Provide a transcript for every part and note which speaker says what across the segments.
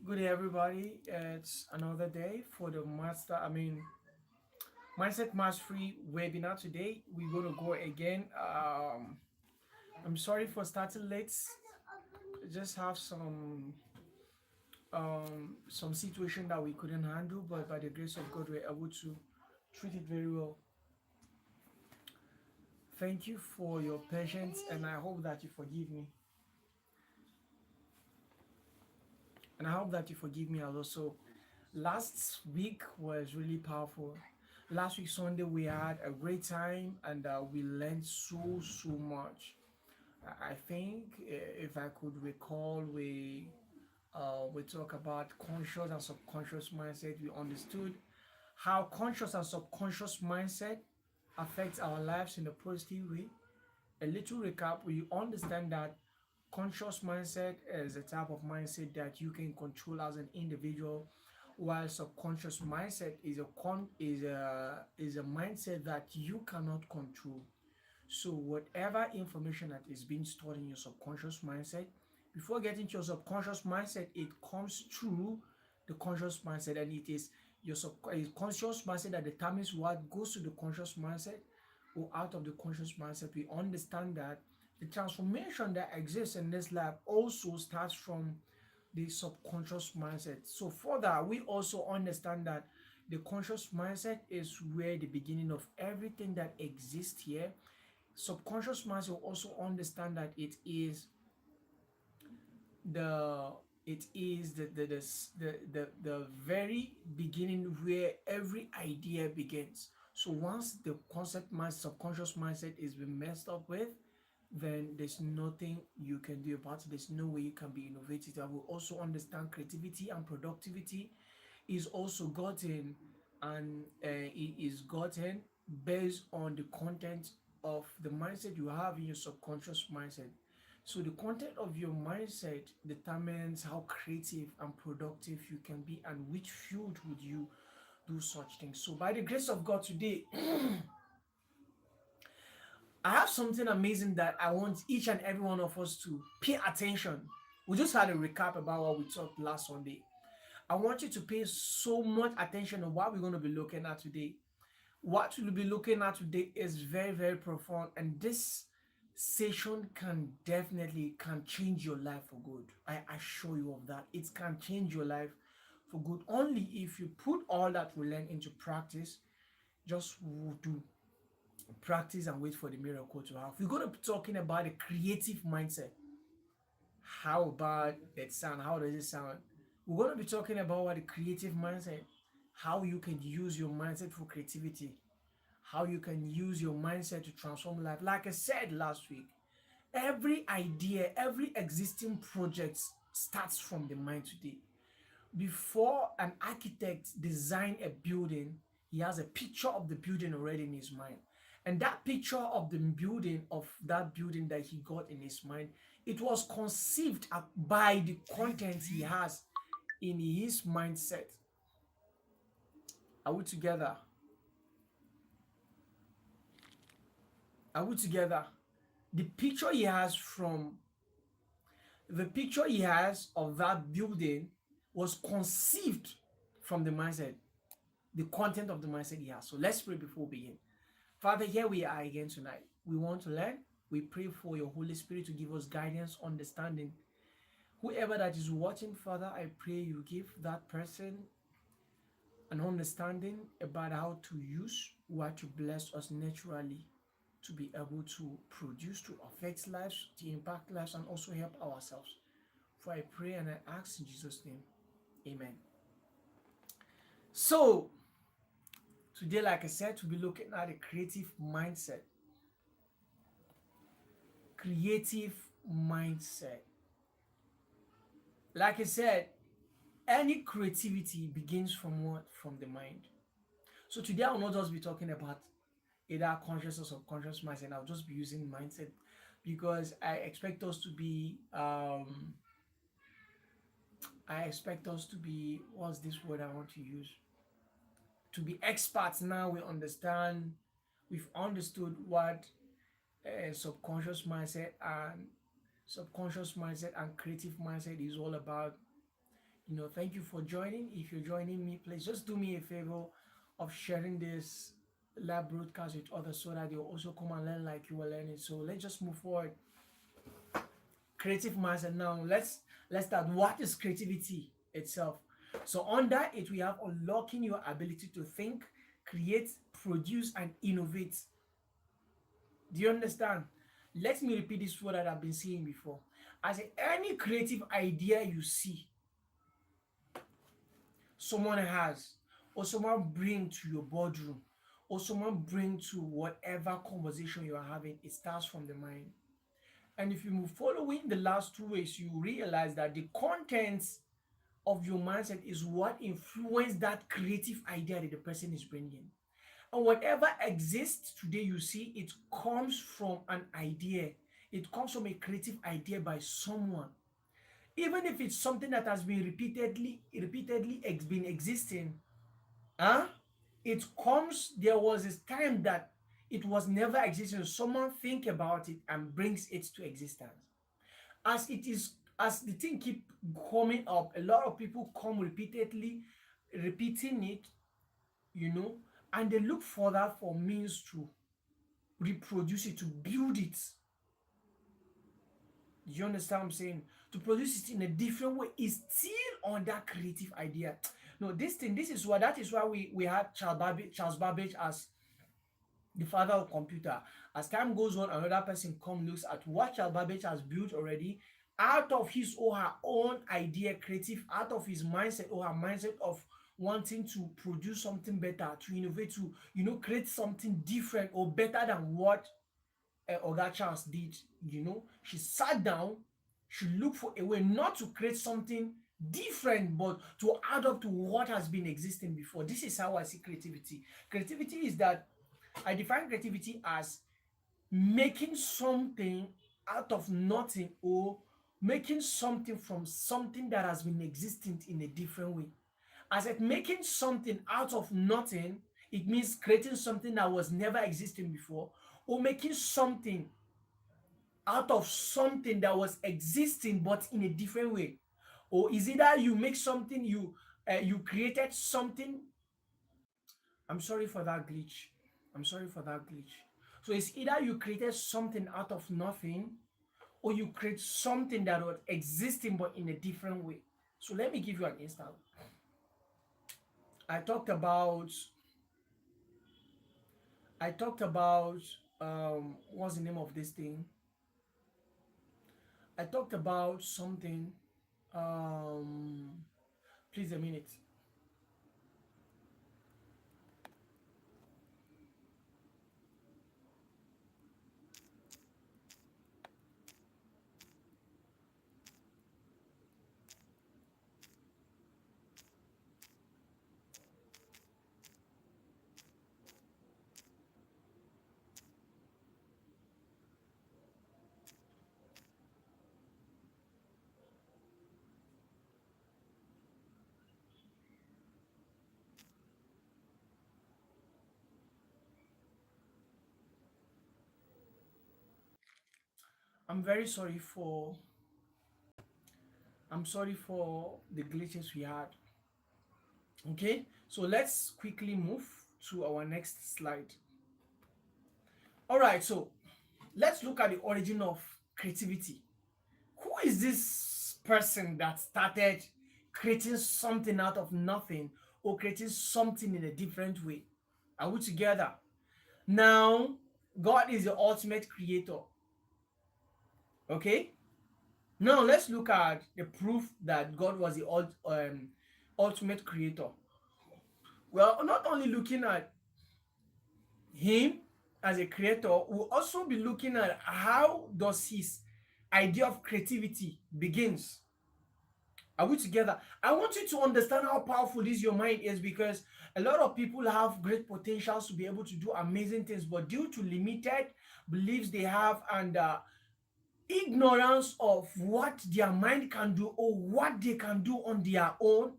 Speaker 1: Good day, everybody. It's another day for the Mindset Mastery webinar. Today, we're going to go again. I'm sorry for starting late. Just have some situation that we couldn't handle, but by the grace of God, we're able to treat it very well. Thank you for your patience, and I hope that you forgive me. And I hope that you forgive me also. Last week was really powerful. Last week Sunday we had a great time and we learned so much. I think if I could recall, we talk about conscious and subconscious mindset. We understood how conscious and subconscious mindset affects our lives in a positive way. A little recap: we understand that conscious mindset is a type of mindset that you can control as an individual, while subconscious mindset is a mindset that you cannot control. So whatever information that is being stored in your subconscious mindset, before getting to your subconscious mindset, it comes through the conscious mindset, and it is your conscious mindset that determines what goes to the conscious mindset or out of the conscious mindset. We understand that the transformation that exists in this life also starts from the subconscious mindset. So further, we also understand that the conscious mindset is where the beginning of everything that exists here. Subconscious mindset will also understand that the it is the very beginning where every idea begins. So once the concept mind subconscious mindset is been messed up with, then there's nothing you can do about it. There's no way you can be innovative. I will also understand creativity and productivity is also gotten, and it is gotten based on the content of the mindset you have in your subconscious mindset. So the content of your mindset determines how creative and productive you can be and which field would you do such things. So by the grace of God today, I have something amazing that I want each and every one of us to pay attention. We just had a recap about what we talked last Sunday. I want you to pay so much attention on what we're going to be looking at today. What we'll be looking at today is very profound, and this session can change your life for good. I assure you of that. It can change your life for good only if you put all that we learn into practice. Just do practice and wait for the miracle to happen. We're going to be talking about the creative mindset. How about that sound? How does it sound? We're going to be talking about what the creative mindset, how you can use your mindset for creativity, how you can use your mindset to transform life. Like I said last week, every idea, every existing project starts from the mind today. Before an architect design a building, he has a picture of the building already in his mind. And that picture of that building that he got in his mind, it was conceived by the content he has in his mindset. Are we together? Are we together? The picture he has from the picture he has of that building was conceived from the mindset, the content of the mindset he has. So let's pray before we begin. Father, here we are again tonight. We want to learn. We pray for your Holy Spirit to give us guidance, understanding. Whoever that is watching, Father, I pray you give that person an understanding about how to use what to bless us naturally to be able to produce, to affect lives, to impact lives, and also help ourselves. For I pray and I ask in Jesus' name. Amen. So, today, like I said, we'll be looking at a creative mindset. Creative mindset. Like I said, any creativity begins from what? From the mind. So today I will not just be talking about either conscious or subconscious mindset. I'll just be using mindset because I expect us to be, what's this word I want to use? To be experts now. We've understood what subconscious mindset and creative mindset is all about. Thank you for joining. If you're joining me, please just do me a favor of sharing this lab broadcast with others so that they'll also come and learn like you were learning. So let's just move forward. Creative mindset. Now let's start. What is creativity itself? So under it, we have unlocking your ability to think, create, produce, and innovate. Do you understand? Let me repeat this word that I've been saying before. I say any creative idea you see someone has, or someone bring to your boardroom, or someone bring to whatever conversation you are having, it starts from the mind. And if you move following the last two ways, you realize that the contents of your mindset is what influence that creative idea that the person is bringing. And whatever exists today, you see, it comes from an idea. It comes from a creative idea by someone. Even if it's something that has been repeatedly been existing, huh? It comes. There was this time that it was never existing. Someone think about it and brings it to existence. As it is, as the thing keep coming up, a lot of people come repeatedly, repeating it, you know, and they look further for means to reproduce it, to build it. You understand what I'm saying? To produce it in a different way is still on that creative idea. No, this is why that is why we had Charles Babbage as the father of computer. As time goes on, another person comes looks at what Charles Babbage has built already out of his or her own idea, creative, out of his mindset or her mindset of wanting to produce something better, to innovate, to create something different or better than what Oga Charles did. She sat down, she looked for a way not to create something different, but to add up to what has been existing before. This is how I see creativity. Creativity is that I define creativity as making something out of nothing or making something from something that has been existing in a different way. As if making something out of nothing, it means creating something that was never existing before, or making something out of something that was existing but in a different way. Or is it that you make something, you created something. I'm sorry for that glitch. I'm sorry for that glitch. So it's either you created something out of nothing, or you create something that was existing but in a different way. So let me give you an instance. I talked about I talked about what's the name of this thing? I talked about something. Um, Please a minute. I'm very sorry for I'm sorry for the glitches we had. Okay, so let's quickly move to our next slide. All right, so let's look at the origin of creativity. Who is this person that started creating something out of nothing or creating something in a different way? Are we together? Now, God is the ultimate creator. Okay? Now, let's look at the proof that God was the ultimate creator. Well, not only looking at Him as a creator, we'll also be looking at how does His idea of creativity begins. Are we together? I want you to understand how powerful this your mind is, because a lot of people have great potentials to be able to do amazing things, but due to limited beliefs they have and ignorance of what their mind can do or what they can do on their own,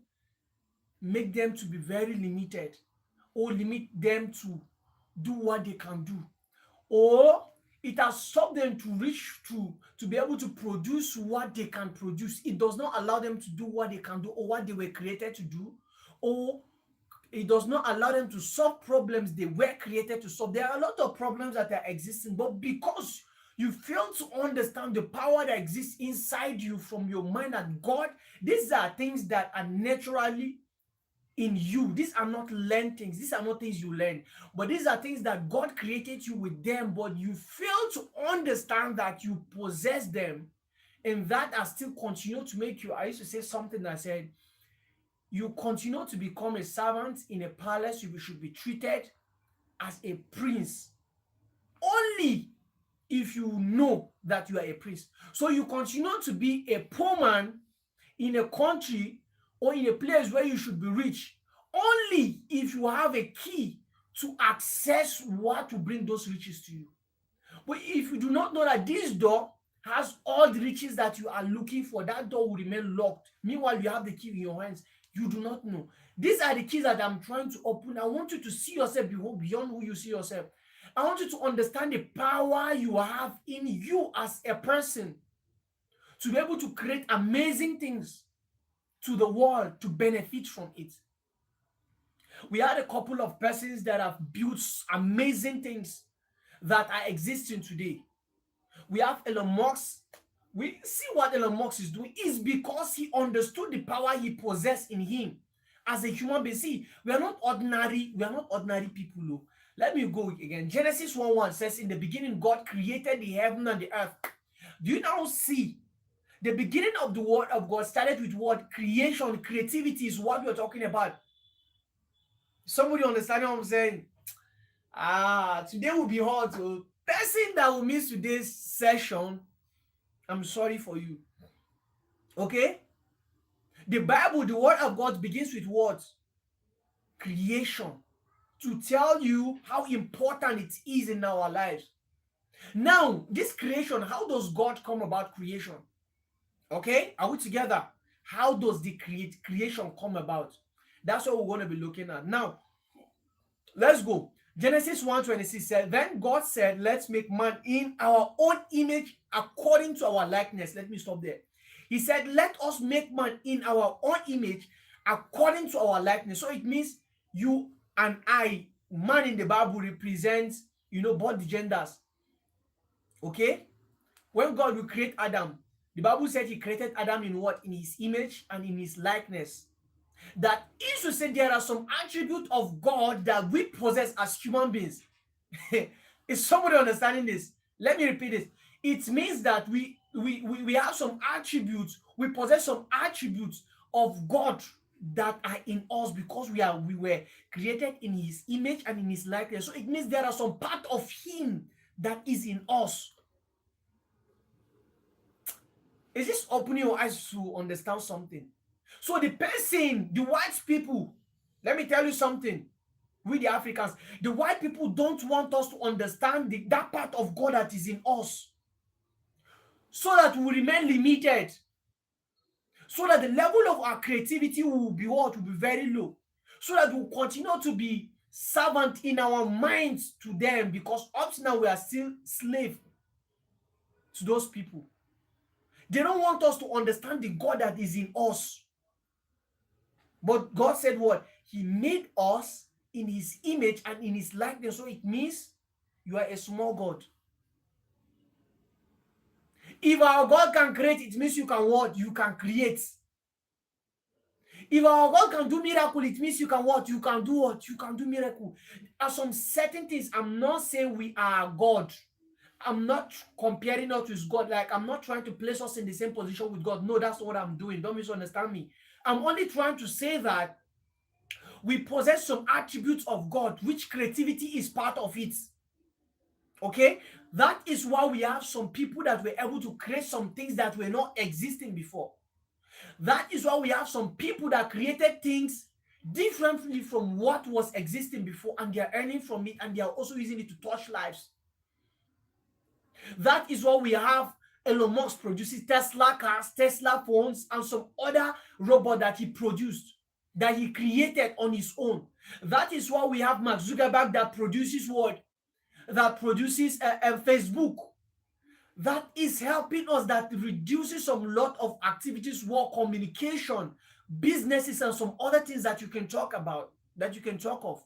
Speaker 1: make them to be very limited or limit them to do what they can do. Or It has stopped them to reach to be able to produce what they can produce. It does not allow them to do what they can do or what they were created to do, or it does not allow them to solve problems they were created to solve. There are a lot of problems that are existing, but because you fail to understand the power that exists inside you from your mind and God, these are things that are naturally in you. These are not learned things. These are not things you learn, but these are things that God created you with them, but you fail to understand that you possess them, and that are still continue to make you. I used to say something that said, you continue to become a servant in a palace, you should be treated as a prince only if you know that you are a prince. So you continue to be a poor man in a country or in a place where you should be rich only if you have a key to access what to bring those riches to you. But if you do not know that this door has all the riches that you are looking for, that door will remain locked. Meanwhile, you have the key in your hands. You do not know. These are the keys that I'm trying to open. I want you to see yourself beyond who you see yourself. I want you to understand the power you have in you as a person to be able to create amazing things to the world to benefit from it. We had a couple of persons that have built amazing things that are existing today. We have Elon Musk. We see what Elon Musk is doing is because he understood the power he possessed in him as a human being. See, we are not ordinary people. Though. Let me go again. Genesis 1:1 says, in the beginning, God created the heaven and the earth. Do you now see? The beginning of the word of God started with what? Creation. Creativity is what we're talking about. Somebody understand what I'm saying? Today will be hard. So, person that will miss today's session, I'm sorry for you. Okay? The Bible, the word of God begins with what? Creation. To tell you how important it is in our lives. Now, this creation, how does God come about creation? Okay? Are we together? How does the creation come about? That's what we're going to be looking at. Now, let's go. Genesis 1:26 said, then God said, let's make man in our own image according to our likeness. Let me stop there. He said, let us make man in our own image according to our likeness. So it means you and I, man in the Bible represents, both the genders. Okay? When God will create Adam, the Bible said he created Adam in what? In his image and in his likeness. That is to say there are some attributes of God that we possess as human beings. Is somebody understanding this? Let me repeat this. It means that we have some attributes, we possess some attributes of God that are in us because we were created in his image and in his likeness. So it means there are some part of him that is in us. Is this opening your eyes to understand something? So the person, the white people, let me tell you something. We the Africans, the white people don't want us to understand that part of God that is in us. So that we remain limited. So that the level of our creativity will be what? Will be very low. So that we'll continue to be servant in our minds to them, because up to now we are still slave to those people. They don't want us to understand the God that is in us. But God said what? He made us in his image and in his likeness. So it means you are a small God. If our God can create, it means you can what? You can create. If our God can do miracle, it means you can what? You can do what? You can do miracle. There are some certain things. I'm not saying we are God. I'm not comparing us with God. Like, I'm not trying to place us in the same position with God. No, that's not what I'm doing. Don't misunderstand me. I'm only trying to say that we possess some attributes of God, which creativity is part of it. Okay? That is why we have some people that were able to create some things that were not existing before. That is why we have some people that created things differently from what was existing before, and they are earning from it, and they are also using it to touch lives. That is why we have Elon Musk produces Tesla cars, Tesla phones, and some other robot that he produced, that he created on his own. That is why we have Mark Zuckerberg that produces what? that produces a Facebook, that is helping us, that reduces some lot of activities, work, communication, businesses, and some other things that you can talk about, that you can talk of.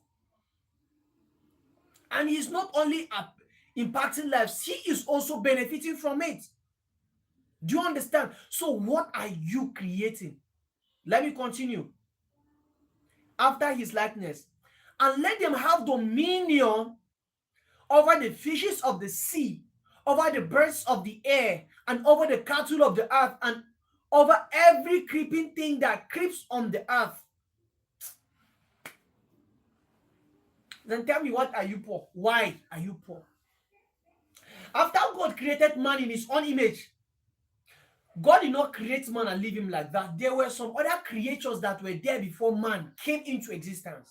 Speaker 1: And he's not only impacting lives, he is also benefiting from it. Do you understand? So what are you creating? Let me continue. After his likeness, and let them have dominion over the fishes of the sea, over the birds of the air, and over the cattle of the earth, and over every creeping thing that creeps on the earth. Then tell me, what are you poor? Why are you poor? After God created man in his own image, God did not create man and leave him like that. There were some other creatures that were there before man came into existence.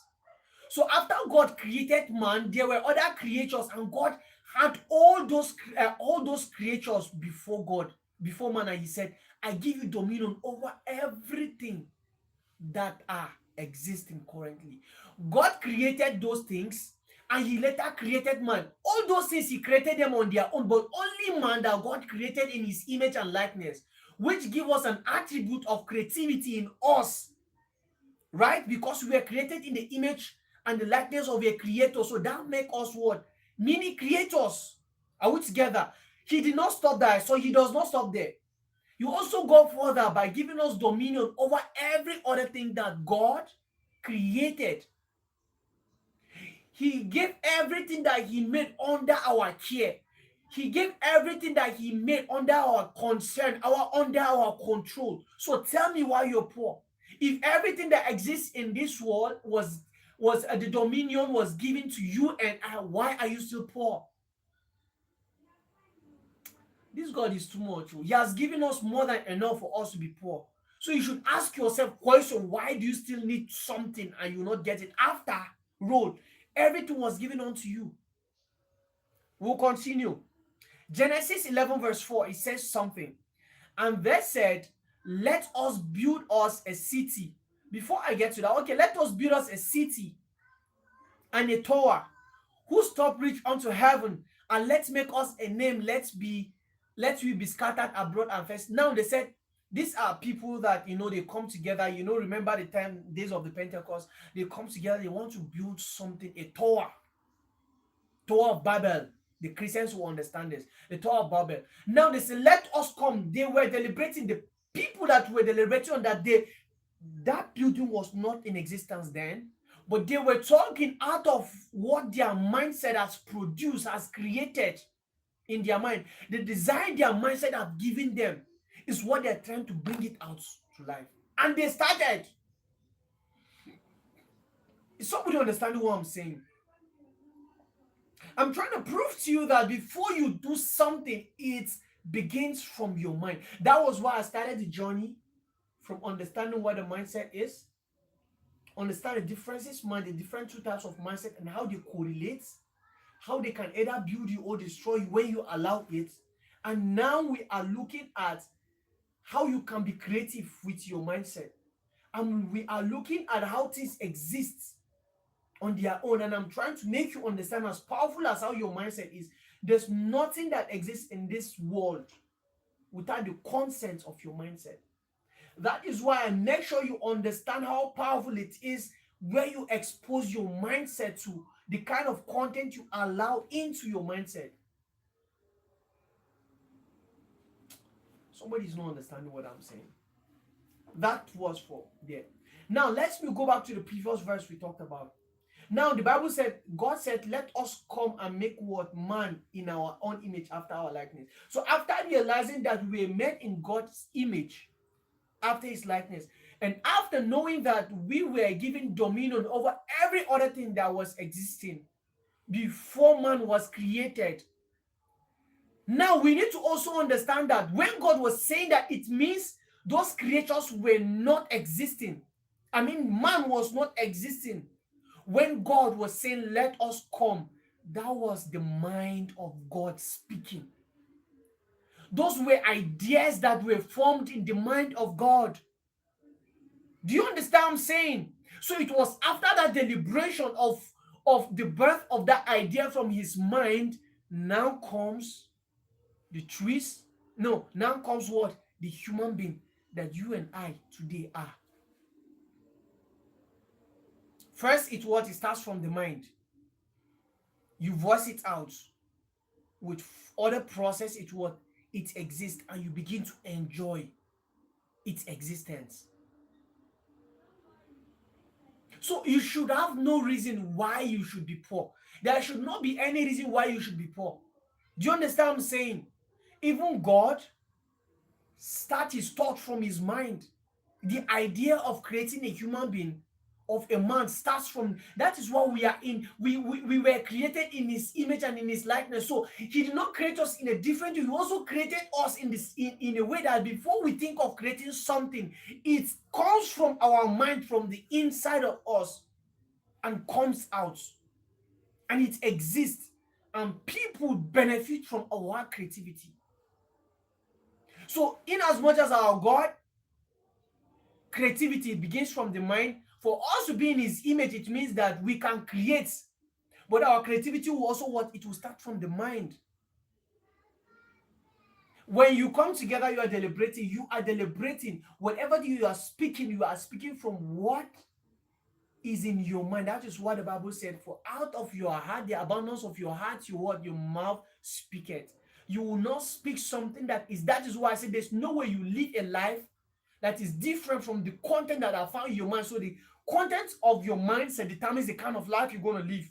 Speaker 1: So after God created man, there were other creatures, and God had all those creatures before God, before man, and he said, I give you dominion over everything that are existing currently. God created those things, and he later created man. All those things, he created them on their own, but only man that God created in his image and likeness, which give us an attribute of creativity in us, right? Because we were created in the image and the likeness of a creator. So that make us what? Mini creators. Are we together? He did not stop there, so he does not stop there. You also go further by giving us dominion over every other thing that God created. He gave everything that he made under our care. He gave everything that he made under our concern, under our control. So tell me why you're poor. If everything that exists in this world was the dominion was given to you and I, why are you still poor? This God is too much. He has given us more than enough for us to be poor. So you should ask yourself question, why do you still need something and you not get it? After road, everything was given unto you. We'll continue. Genesis 11 verse 4, it says something. And they said, let us build us a city. Before I get to that, okay, let us build us a city and a tower whose top reach unto heaven, and let's make us a name, let we be scattered abroad and first. Now they said, these are people that, they come together, remember the days of the Pentecost, they come together, they want to build something, a tower of Babel. The Christians will understand this, the Tower of Babel. Now they say, let us come. They were deliberating, the people that were deliberating on that day, that building was not in existence then, but they were talking out of what their mindset has produced, has created in their mind. The design their mindset have given them is what they're trying to bring it out to life. And they started. Is somebody understanding what I'm saying? I'm trying to prove to you that before you do something, it begins from your mind. That was why I started the journey from understanding what the mindset is, understand the differences, the different two types of mindset and how they correlate, how they can either build you or destroy you when you allow it. And now we are looking at how you can be creative with your mindset. And we are looking at how things exist on their own. And I'm trying to make you understand, as powerful as how your mindset is, there's nothing that exists in this world without the consent of your mindset. That is why I make sure you understand how powerful it is where you expose your mindset to, the kind of content you allow into your mindset. Somebody's not understanding what I'm saying. That was for there. Now let's go back to the previous verse we talked about. Now the Bible said, God said, let us come and make what? Man in our own image, after our likeness. So after realizing that we were made in God's image, after his likeness, and after knowing that we were given dominion over every other thing that was existing before man was created, now we need to also understand that when God was saying that, it means those creatures were not existing. I mean, man was not existing. When God was saying, let us come, that was the mind of God speaking. Those were ideas that were formed in the mind of God. Do you understand what I'm saying? So it was after that deliberation of of the birth of that idea from his mind, now comes the trees. No, now comes what? The human being that you and I today are. First, it starts from the mind. You voice it out with other process. It exists, and you begin to enjoy its existence. So you should have no reason why you should be poor. There should not be any reason why you should be poor. Do you understand what I'm saying? Even God start his thought from his mind. The idea of creating a human being, of a man, starts from that. Is what we are in. We were created in his image and in his likeness. So he did not create us in a different way. He also created us in a way that before we think of creating something, it comes from our mind, from the inside of us, and comes out, and it exists, and people benefit from our creativity. So in as much as our God, creativity begins from the mind, for us to be in his image, it means that we can create, but our creativity will also it will start from the mind. When you come together, you are deliberating. Whatever you are speaking from what is in your mind. That is what the Bible said, for out of your heart, the abundance of your heart, your mouth speaketh. You will not speak something that is why I said there's no way you live a life that is different from the content that I found in your mind. So the content of your mindset determines the kind of life you're going to live.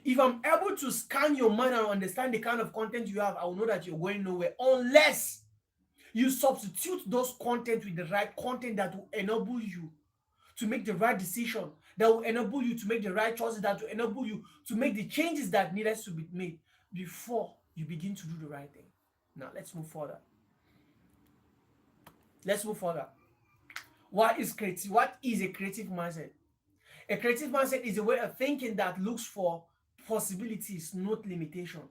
Speaker 1: If I'm able to scan your mind and understand the kind of content you have, I will know that you're going nowhere, unless you substitute those content with the right content that will enable you to make the right decision, that will enable you to make the right choices, that will enable you to make the changes that needed to be made before you begin to do the right thing. Now, let's move further. What is a creative mindset? A creative mindset is a way of thinking that looks for possibilities, not limitation.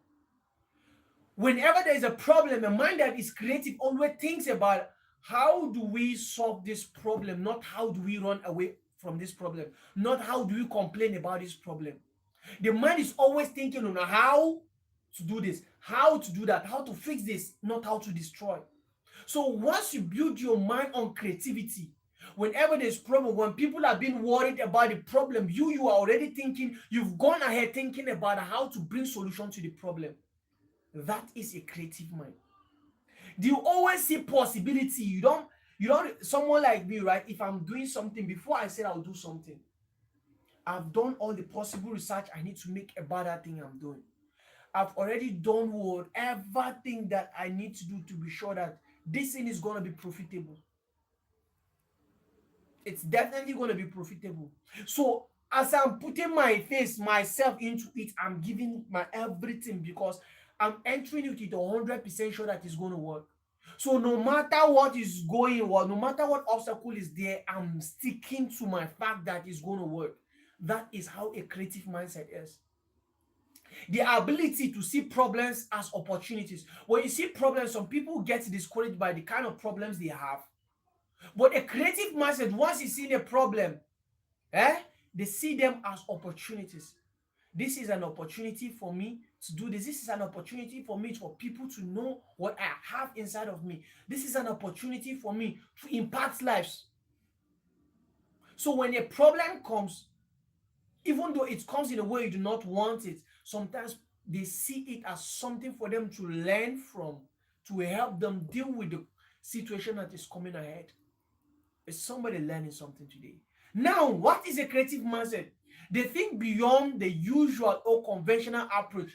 Speaker 1: Whenever there is a problem, a mind that is creative always thinks about how do we solve this problem, not how do we run away from this problem, not how do we complain about this problem. The mind is always thinking on how to do this, how to do that, how to fix this, not how to destroy. So once you build your mind on creativity, whenever there's problem, when people are being worried about the problem, you are already thinking, you've gone ahead thinking about how to bring solution to the problem. That is a creative mind. Do you always see possibility? You don't, someone like me, right? If I'm doing something, before I said I'll do something, I've done all the possible research I need to make about that thing I'm doing. I've already done whatever thing that I need to do to be sure that this thing is going to be profitable. It's definitely going to be profitable. So as I'm putting myself into it, I'm giving my everything, because I'm entering it with 100% sure that it's going to work. So no matter what is going on, no matter what obstacle is there, I'm sticking to my fact that it's going to work. That is how a creative mindset is. The ability to see problems as opportunities. When you see problems, some people get discouraged by the kind of problems they have. But a creative mindset, once you see a problem, they see them as opportunities. This is an opportunity for me to do this. This is an opportunity for me, for people to know what I have inside of me. This is an opportunity for me to impact lives. So when a problem comes, even though it comes in a way you do not want it, sometimes they see it as something for them to learn from, to help them deal with the situation that is coming ahead. Is somebody learning something today? Now, what is a creative mindset? They think beyond the usual or conventional approach.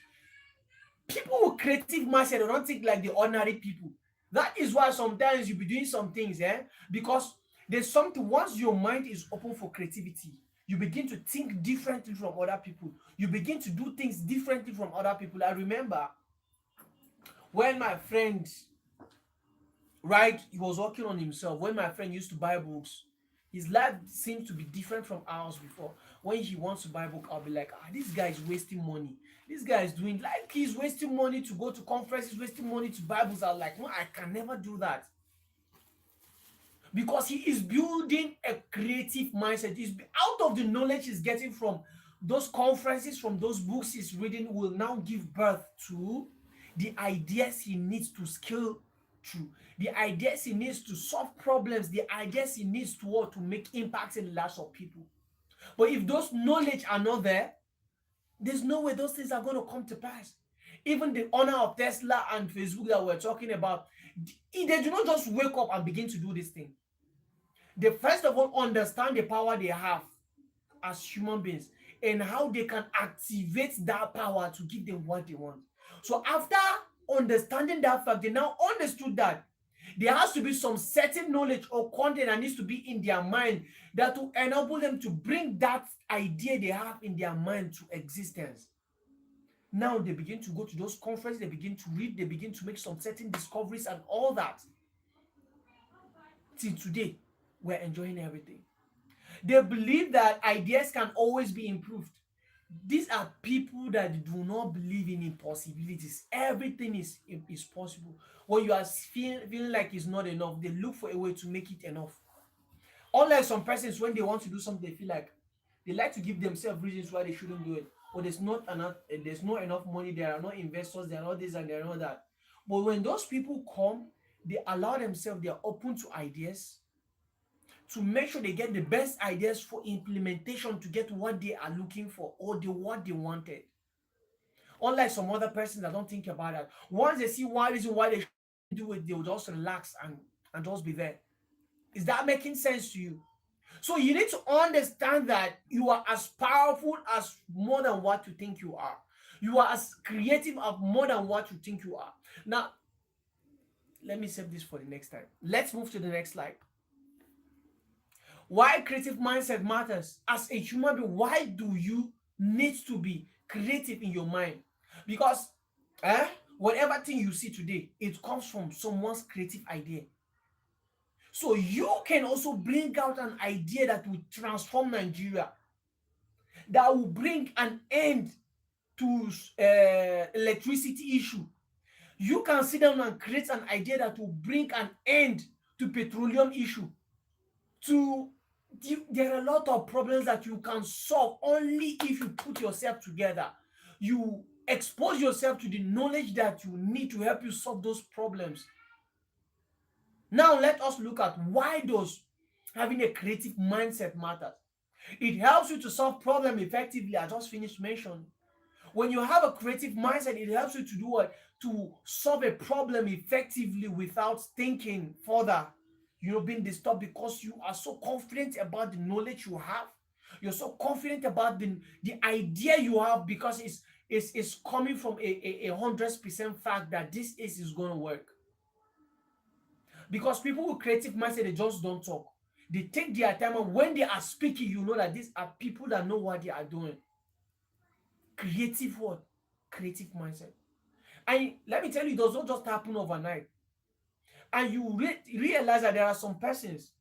Speaker 1: People with creative mindset don't think like the ordinary people. That is why sometimes you be doing some things, because there's something, once your mind is open for creativity, you begin to think differently from other people. You begin to do things differently from other people. I remember when my friend, right, he was working on himself. When my friend used to buy books, his life seemed to be different from ours before. When he wants to buy a book, I'll be like, this guy is wasting money. This guy is doing, like, he's wasting money to go to conferences, wasting money to buy books. I'm like, no, I can never do that. because he is building a creative mindset. He's out of the knowledge he's getting from those conferences, from those books he's reading, will now give birth to the ideas he needs to scale through, the ideas he needs to solve problems, the ideas he needs to what, to make impacts in the lives of people. But if those knowledge are not there, there's no way those things are going to come to pass. Even the owner of Tesla and Facebook that we're talking about, they do not just wake up and begin to do this thing. They first of all understand the power they have as human beings and how they can activate that power to give them what they want. So after understanding that fact, they now understood that there has to be some certain knowledge or content that needs to be in their mind that will enable them to bring that idea they have in their mind to existence. Now they begin to go to those conferences, they begin to read, they begin to make some certain discoveries and all that. Till today, we're enjoying everything. They believe that ideas can always be improved. These are people that do not believe in impossibilities. Everything is possible. When you are feeling like it's not enough, they look for a way to make it enough. Unlike some persons, when they want to do something, they feel like they like to give themselves reasons why they shouldn't do it. Or there's not enough money, there are no investors, there are not this and there are not that. But when those people come, they allow themselves, they are open to ideas to make sure they get the best ideas for implementation to get what they are looking for or what they wanted. Unlike some other persons that don't think about that. Once they see one reason why they shouldn't do it, they will just relax and just be there. Is that making sense to you? So you need to understand that you are as powerful as more than what you think you are. You are as creative as more than what you think you are. Now, let me save this for the next time. Let's move to the next slide. Why creative mindset matters. As a human being, why do you need to be creative in your mind? Because whatever thing you see today, it comes from someone's creative idea. So you can also bring out an idea that will transform Nigeria, that will bring an end to electricity issue. You can sit down and create an idea that will bring an end to petroleum issue. There are a lot of problems that you can solve only if you put yourself together. You expose yourself to the knowledge that you need to help you solve those problems. Now let us look at why does having a creative mindset matters. It helps you to solve problems effectively. I just finished mentioning. When you have a creative mindset, it helps you to do what? To solve a problem effectively without thinking further. Being disturbed because you are so confident about the knowledge you have. You're so confident about the idea you have because it's coming from a 100% fact that this is going to work. Because people with creative mindset, they just don't talk. They take their time, and when they are speaking, you know that these are people that know what they are doing. Creative what? Creative mindset. And let me tell you, it does not just happen overnight. And you realize that there are some persons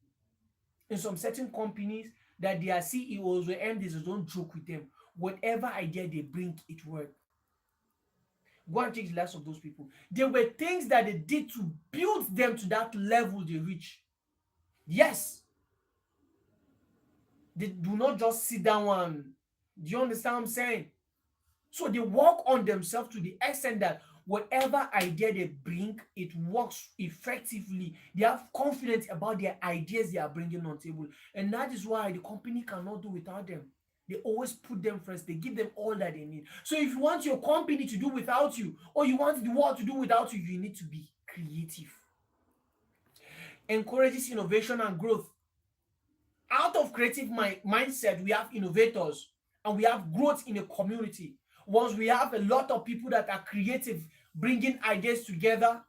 Speaker 1: in some certain companies that their CEOs or MDs don't joke with them. Whatever idea they bring, it works. Go and take the lives of those people. There were things that they did to build them to that level they reach. Yes. They do not just sit down and, do you understand what I'm saying? So they work on themselves to the extent that whatever idea they bring, it works effectively. They have confidence about their ideas they are bringing on the table. And that is why the company cannot do without them. They always put them first. They give them all that they need. So if you want your company to do without you, or you want the world to do without you, you need to be creative. Encourages innovation and growth. Out of creative mindset, we have innovators and we have growth in a community. Once we have a lot of people that are creative, bringing ideas together,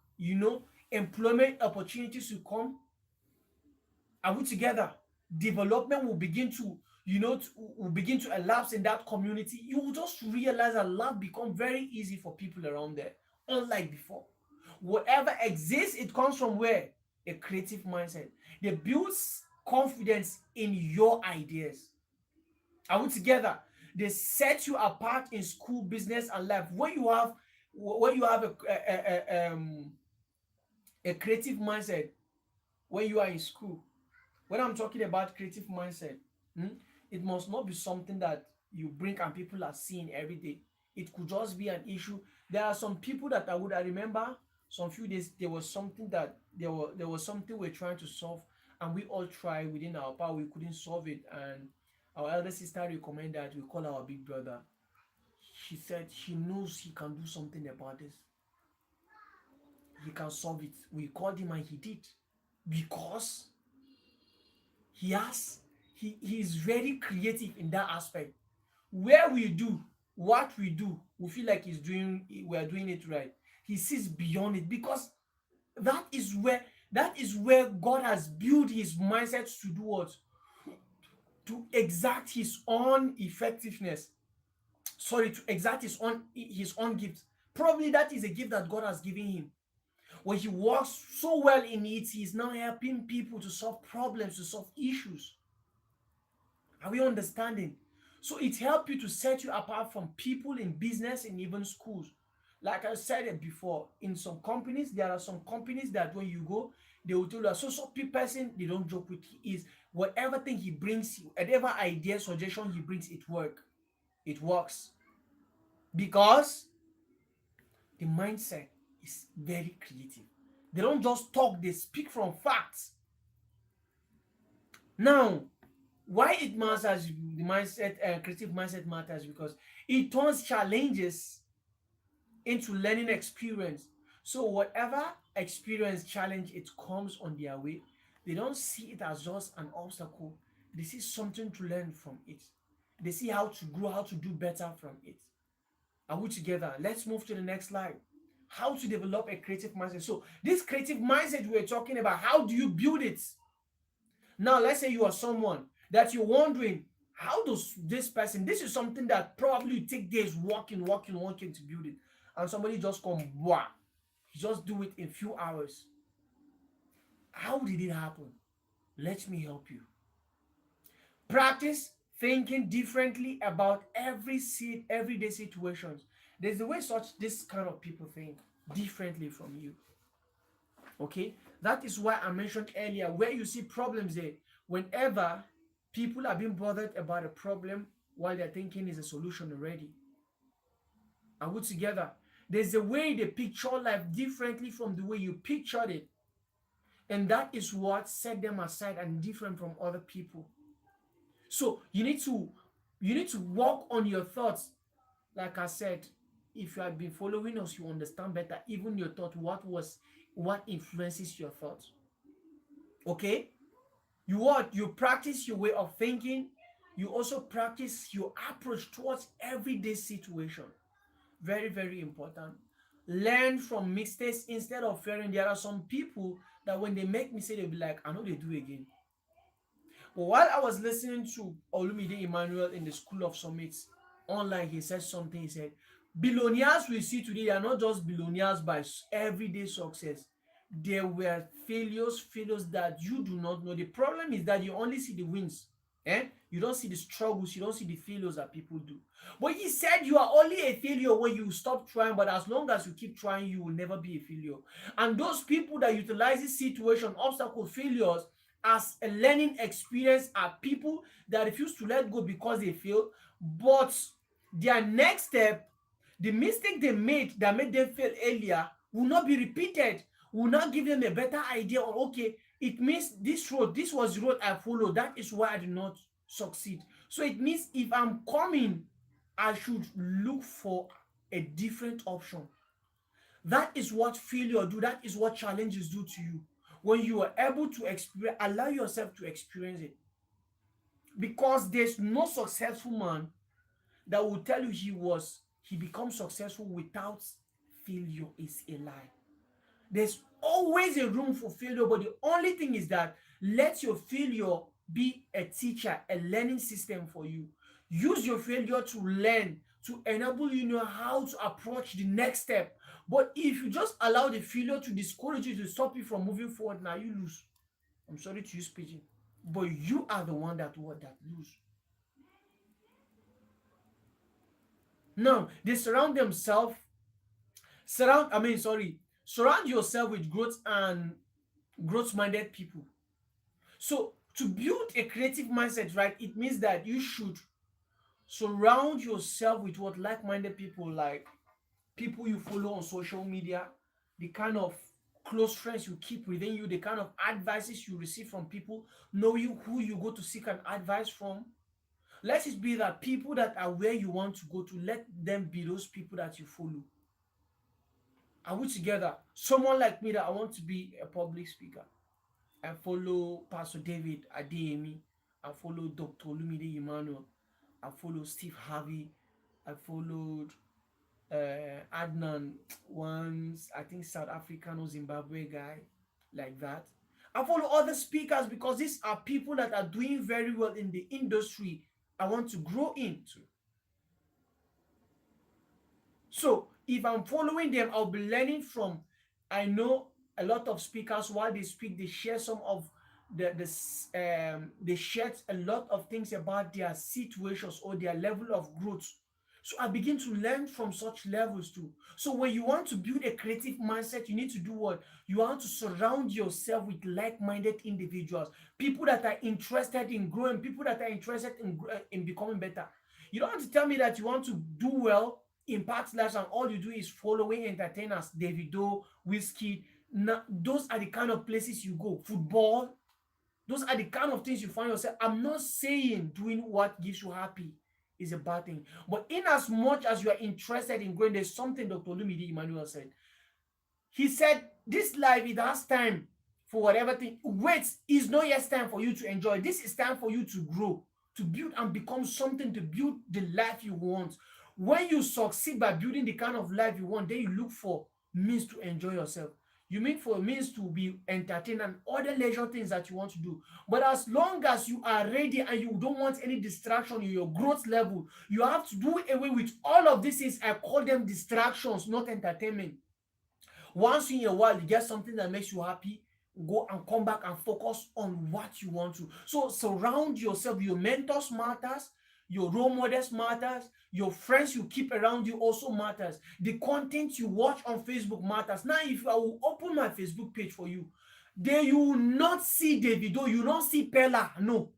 Speaker 1: employment opportunities will come. Are we together? Development will begin to, will begin to elapse in that community. You will just realize that life becomes very easy for people around there, unlike before. Whatever exists, it comes from where? A creative mindset. They build confidence in your ideas. Are we together? They set you apart in school, business, and life. When you have a creative mindset, when you are in school, When I'm talking about creative mindset, hmm, it must not be something that you bring and people are seeing every day. It could just be an issue. There are some people that I remember some few days there was something that there was something we're trying to solve, and we all tried within our power, we couldn't solve it, and our elder sister recommended that we call our big brother. She said she knows he can do something about this. He can solve it. We called him and he did, because he has he is very creative in that aspect. Where we do what we do, we feel like we are doing it right. He sees beyond it, because that is where that is where God has built his mindset to do what? To exact his own effectiveness. Sorry, to exact his own gift. Probably that is a gift that God has given him. When he works so well in it, he is now helping people to solve problems, to solve issues. Are we understanding? So it helps you to set you apart from people in business and even schools. Like I said it before, in some companies, there are some companies that when you go, they will tell you that so person they don't joke with is whatever thing he brings, whatever idea, suggestion he brings, it works. Because the mindset is very creative. They don't just talk, they speak from facts. Now, why it matters, the mindset, creative mindset matters, because it turns challenges into learning experience. So whatever experience challenge it comes on their way, they don't see it as just an obstacle. They see something to learn from it. They see how to grow, how to do better from it. Are we together? Let's move to the next slide. How to develop a creative mindset. So this creative mindset we're talking about, how do you build it? Now, let's say you are someone that you're wondering, how does this person, this is something that probably you take days working to build it, and somebody just come, wow, you just do it in few hours. How did it happen? Let me help you. Practice thinking differently about everyday situations. There's the way such this kind of people think differently from you. Okay, that is why I mentioned earlier where you see problems there. Whenever people are being bothered about a problem while they're thinking is a solution already. Are we together? There's a way they picture life differently from the way you pictured it. And that is what set them aside and different from other people. So you need to work on your thoughts. Like I said, if you have been following us, you understand better even your thought, what influences your thoughts. Okay? You practice your way of thinking. You also practice your approach towards everyday situation. Very, very important. Learn from mistakes instead of fearing. There are some people that when they make mistakes, they'll be like, I know they do again. But while I was listening to Olumide Emmanuel in the School of Summits online, he said something. He said, billionaires we see today are not just billionaires by everyday success. There were failures that you do not know. The problem is that you only see the wins. You don't see the struggles, you don't see the failures that people do. But he said you are only a failure when you stop trying, but as long as you keep trying, you will never be a failure. And those people that utilize this situation, obstacle, failures as a learning experience are people that refuse to let go because they fail, but their next step, the mistake they made that made them fail earlier, will not be repeated, will not give them a better idea on, okay, it means this was the road I followed, that is why I did not succeed. So it means if I'm coming, I should look for a different option. That is what failure do, that is what challenges do to you. When you are able to experience, allow yourself to experience it, because there's no successful man that will tell you he becomes successful without failure. Is a lie. There's always a room for failure, but the only thing is that let your failure be a teacher, a learning system for you. Use your failure to learn, to enable you know how to approach the next step. But if you just allow the failure to discourage you, to stop you from moving forward, now you lose. I'm sorry to use pigeon, but you are the one that lose. Now they surround yourself with growth minded people. So To build a creative mindset, right, it means that you should surround yourself with what like-minded people, like people you follow on social media, the kind of close friends you keep within you, the kind of advices you receive from people, knowing who you go to seek an advice from. Let it be that people that are where you want to go to, let them be those people that you follow. Are we together? Someone like me that I want to be a public speaker. I follow Pastor David Adeyemi. I follow Dr. Olumide Emmanuel. I follow Steve Harvey. I followed Adnan, once I think South African or Zimbabwe guy, like that. I follow other speakers because these are people that are doing very well in the industry I want to grow into. So if I'm following them, I'll be learning from. I know a lot of speakers while they speak, they share some of they share a lot of things about their situations or their level of growth. So I begin to learn from such levels too. So when you want to build a creative mindset, you need to do what? You want to surround yourself with like-minded individuals, people that are interested in growing, people that are interested in becoming better. You don't have to tell me that you want to do well in past lives and all you do is following entertainers, Davido, Whiskey. Now, those are the kind of places you go. Football, those are the kind of things you find yourself. I'm not saying doing what gives you happy is a bad thing. But in as much as you are interested in growing, there's something Dr. Lumidi Emmanuel said. He said, this life, it has time for whatever thing. Wait, is not yet time for you to enjoy. This is time for you to grow, to build and become something, to build the life you want. When you succeed by building the kind of life you want, then you look for means to enjoy yourself. You mean for means to be entertained and other leisure things that you want to do. But as long as you are ready and you don't want any distraction in your growth level, you have to do away with all of these things. I call them distractions, not entertainment. Once in a while, you get something that makes you happy, go and come back and focus on what you want to. So surround yourself. Your mentors matters, your role models matters, your friends you keep around you also matters. The content you watch on Facebook matters. Now, if I will open my Facebook page for you, there you will not see Davido, you will not see Pella. No.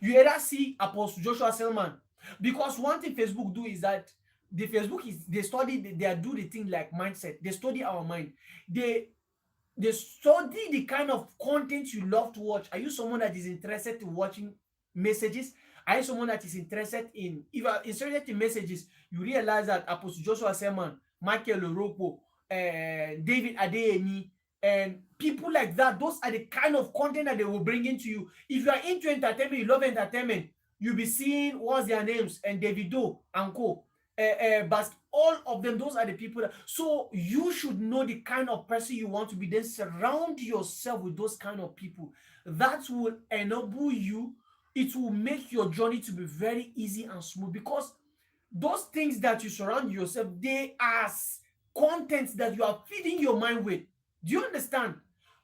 Speaker 1: You either see Apostle Joshua Selman. Because one thing Facebook do is that the Facebook is they study, they do the thing like mindset. They study our mind. They study the kind of content you love to watch. Are you someone that is interested in watching messages? Are you someone that is interested in, if you are interested in messages, you realize that Apostle Joshua Selman, Michael Oropo, David Adeyemi, and people like that, those are the kind of content that they will bring into you. If you are into entertainment, you love entertainment, you'll be seeing what's their names, and Davido and co. But all of them, those are the people that, so you should know the kind of person you want to be, then surround yourself with those kind of people. That will enable you, it will make your journey to be very easy and smooth, because those things that you surround yourself, they are contents that you are feeding your mind with. Do you understand?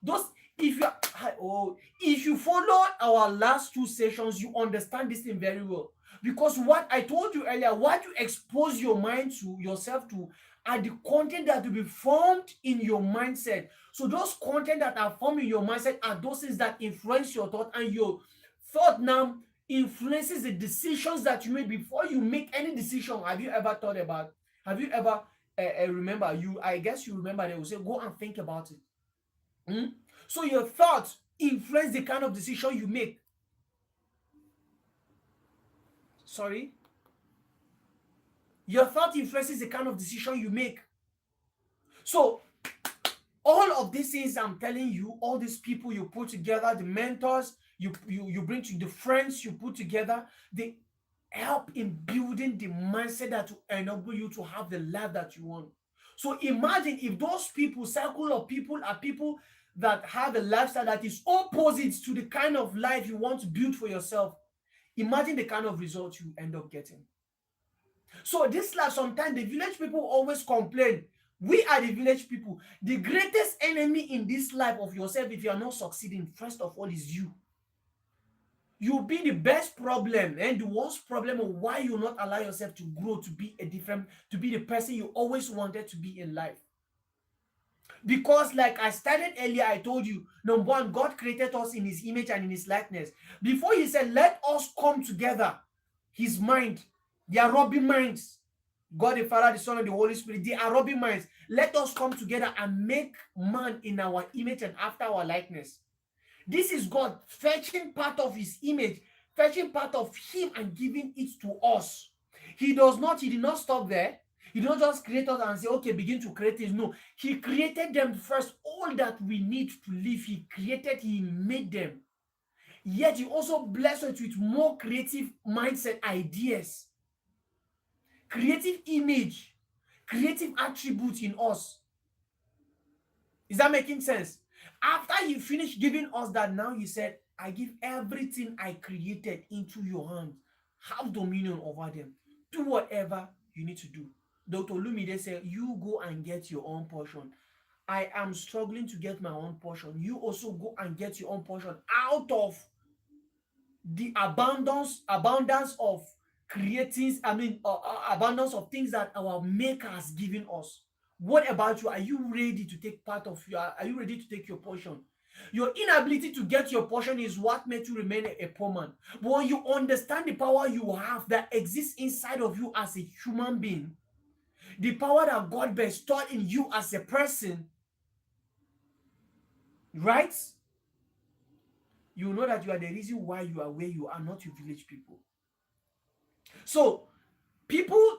Speaker 1: Those, if you are, if you follow our last two sessions, you understand this thing very well. Because what I told you earlier, what you expose your mind to, yourself to, are the content that will be formed in your mindset. So those content that are formed in your mindset are those things that influence your thought, and your thought now influences the decisions that you make. Before you make any decision, have you ever thought about, have you ever remember, you, I guess you remember, they will say, go and think about it. So your thoughts influence the kind of decision you make. Sorry? Your thought influences the kind of decision you make. So all of these things I'm telling you, all these people you put together, the mentors you bring to, the friends you put together, they help in building the mindset that will enable you to have the life that you want. So imagine if those people, circle of people, are people that have a lifestyle that is opposite to the kind of life you want to build for yourself. Imagine the kind of results you end up getting. So this life, sometimes the village people always complain. We are the village people. The greatest enemy in this life of yourself, if you are not succeeding, first of all, is you. You'll be the best problem and the worst problem of why you not allow yourself to grow, to be a different, to be the person you always wanted to be in life. Because, like I started earlier, I told you, number one, God created us in his image and in his likeness. Before he said, let us come together, his mind, they are rubbing minds. God the Father, the Son, and the Holy Spirit, they are rubbing minds. Let us come together and make man in our image and after our likeness. This is God fetching part of his image, fetching part of him and giving it to us. He did not stop there. He did not just create us and say, okay, begin to create things. No, he created them first. All that we need to live, he created, he made them. Yet he also blessed us with more creative mindset ideas, creative image, creative attributes in us. Is that making sense? After he finished giving us that, now he said, I give everything I created into your hands. Have dominion over them. Do whatever you need to do. Dr. Lumide said, you go and get your own portion. I am struggling to get my own portion. You also go and get your own portion out of the abundance of creating, abundance of things that our maker has given us. What about you? Are you ready to take part of your, are you ready to take your portion? Your inability to get your portion is what made you remain a poor man. But when you understand the power you have that exists inside of you as a human being, the power that God bestowed in you as a person, right? You know that you are the reason why you are where you are, not your village people. So people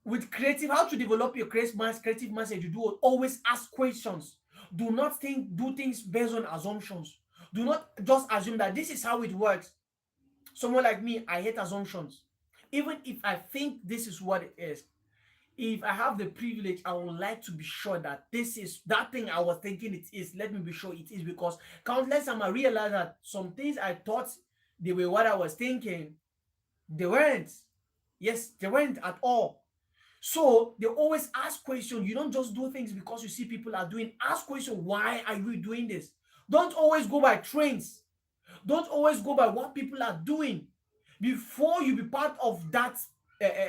Speaker 1: with creative, how to develop your creative mindset, you do always ask questions. Do not do things based on assumptions. Do not just assume that this is how it works. Someone like me, I hate assumptions. Even if I think this is what it is, if I have the privilege, I would like to be sure that this is that thing I was thinking it is. Let me be sure it is, because countless times I realized that some things I thought they were what I was thinking, they weren't. Yes, they weren't at all. So they always ask questions. You don't just do things because you see people are doing. Ask questions. Why are you doing this? Don't always go by trends. Don't always go by what people are doing. Before you be part of that,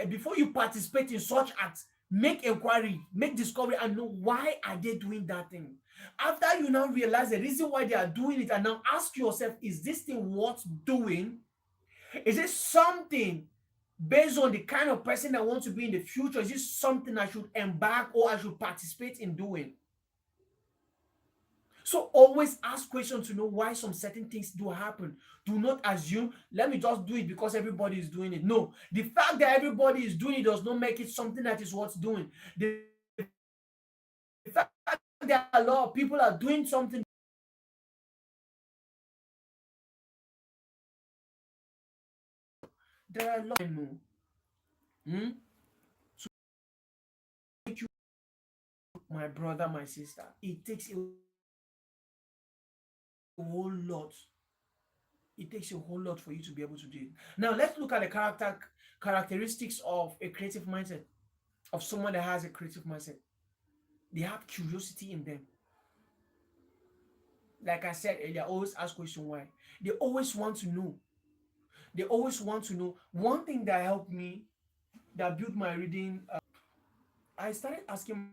Speaker 1: before you participate in such acts, make inquiry, make discovery, and know why are they doing that thing. After you now realize the reason why they are doing it, and now ask yourself, is this thing worth doing? Is it something based on the kind of person I want to be in the future? Is this something I should embark or I should participate in doing? So always ask questions to know why some certain things do happen. Do not assume, let me just do it because everybody is doing it. No, the fact that everybody is doing it does not make it something that is worth doing. The fact that a lot of people are doing something, there are a lot. Hmm? So my brother, my sister, it takes a whole lot. It takes a whole lot for you to be able to do it. Now let's look at the characteristics of a creative mindset, of someone that has a creative mindset. They have curiosity in them. Like I said earlier, always ask question why. They always want to know. They always want to know. One thing that helped me, that built my reading, I started asking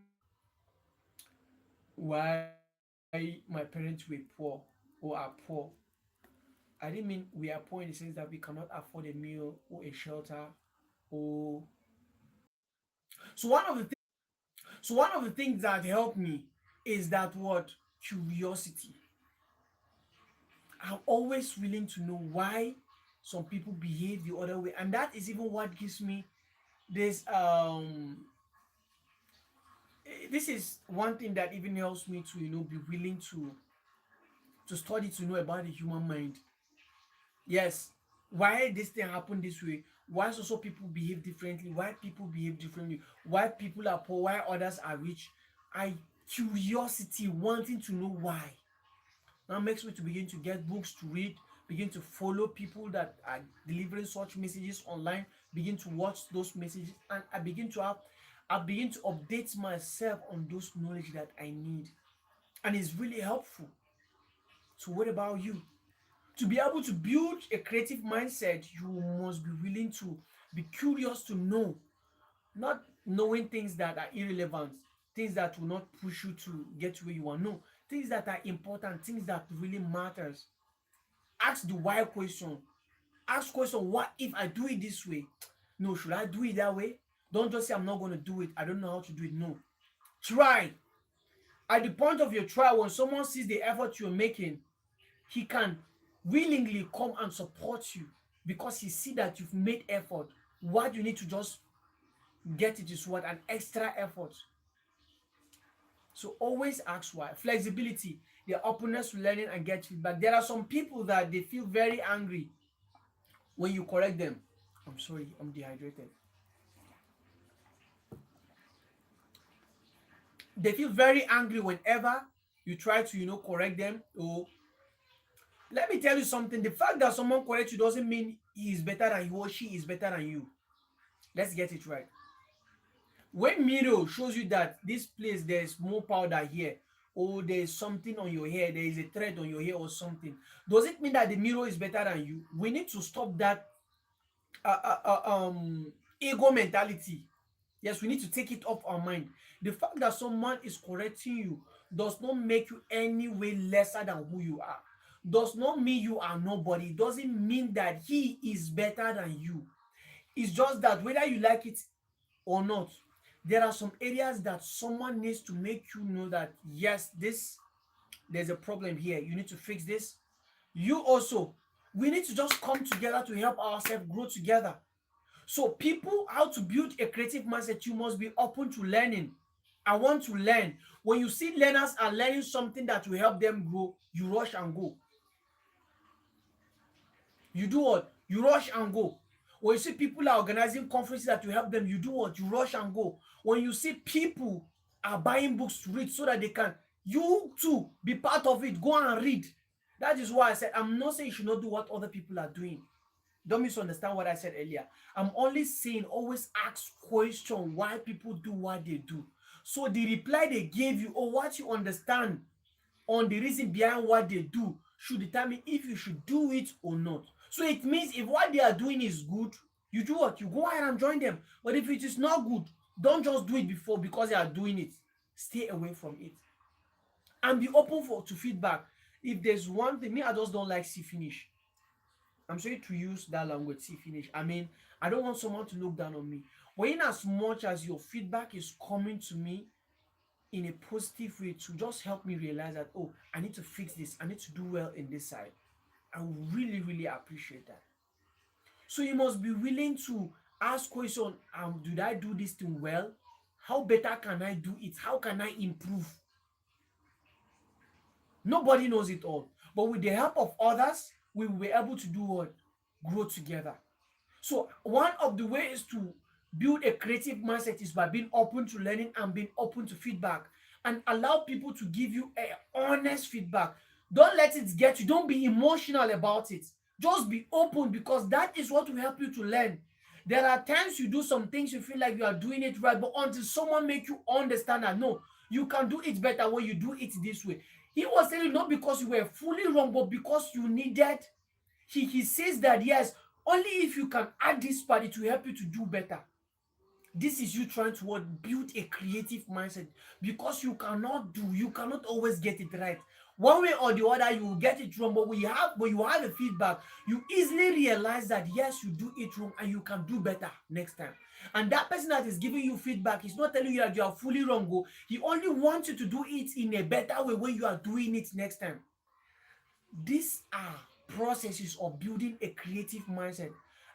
Speaker 1: why my parents were poor or are poor. I didn't mean we are poor in the sense that we cannot afford a meal or a shelter or so one of the things that helped me is that what curiosity. I'm always willing to know why some people behave the other way, and that is even what gives me this. This is one thing that even helps me to be willing to study to know about the human mind. Yes, why this thing happened this way? Why also people behave differently? Why people behave differently? Why people are poor? Why others are rich? I curiosity, wanting to know why. Now makes me to begin to get books to read, begin to follow people that are delivering such messages online, begin to watch those messages, and I begin to update myself on those knowledge that I need. And it's really helpful. So what about you? To be able to build a creative mindset, you must be willing to be curious to know, not knowing things that are irrelevant, things that will not push you to get to where you want. No, things that are important, things that really matters. Ask the why question. Ask question, what if I do it this way? No, should I do it that way? Don't just say I'm not going to do it. I don't know how to do it. No. Try. At the point of your trial, when someone sees the effort you're making, he can willingly come and support you because he see that you've made effort. What you need to just get it is what? An extra effort. So always ask why. Flexibility, the openness to learning and get feedback. There are some people that they feel very angry when you correct them. I'm sorry, I'm dehydrated. They feel very angry whenever you try to, correct them. Or let me tell you something. The fact that someone corrects you doesn't mean he is better than you or she is better than you. Let's get it right. When mirror shows you that this place there's more powder here, or there's something on your hair, there is a thread on your hair or something, does it mean that the mirror is better than you? We need to stop that uh, uh, uh, um ego mentality. Yes, we need to take it off our mind. The fact that someone is correcting you does not make you any way lesser than who you are. Does not mean you are nobody. Doesn't mean that he is better than you. It's just that whether you like it or not, there are some areas that someone needs to make you know that yes, this there's a problem here. You need to fix this. You also, we need to just come together to help ourselves grow together. So, people, how to build a creative mindset, you must be open to learning. I want to learn. When you see learners are learning something that will help them grow, you rush and go. You do what? You rush and go. When you see people are organizing conferences that will help them, you do what? You rush and go. When you see people are buying books to read so that they can, you too, be part of it. Go and read. That is why I said, I'm not saying you should not do what other people are doing. Don't misunderstand what I said earlier. I'm only saying always ask question why people do what they do. So the reply they gave you or what you understand on the reason behind what they do should determine if you should do it or not. So it means if what they are doing is good, you do what? You go ahead and join them. But if it is not good, don't just do it before because they are doing it. Stay away from it. And be open to feedback. If there's one thing, me, I just don't like see finish. I'm sorry to use that language, see finish. I mean, I don't want someone to look down on me. But in as much as your feedback is coming to me in a positive way to just help me realize that, oh, I need to fix this. I need to do well in this side. I really, really appreciate that. So you must be willing to ask question, did I do this thing well? How better can I do it? How can I improve? Nobody knows it all. But with the help of others, we will be able to do what? Grow together. So one of the ways to build a creative mindset is by being open to learning and being open to feedback and allow people to give you a honest feedback. Don't let it get you. Don't be emotional about it. Just be open because that is what will help you to learn. There are times you do some things you feel like you are doing it right, but until someone make you understand that no, you can do it better when you do it this way. He was telling you not because you were fully wrong, but because you needed. He says that yes, only if you can add this part, it will help you to do better. This is you trying to what? Build a creative mindset because you cannot always get it right. One way or the other, you will get it wrong, but when you have a feedback, you easily realize that yes, you do it wrong and you can do better next time. And that person that is giving you feedback is not telling you that you are fully wrong. He only wants you to do it in a better way when you are doing it next time. These are processes of building a creative mindset.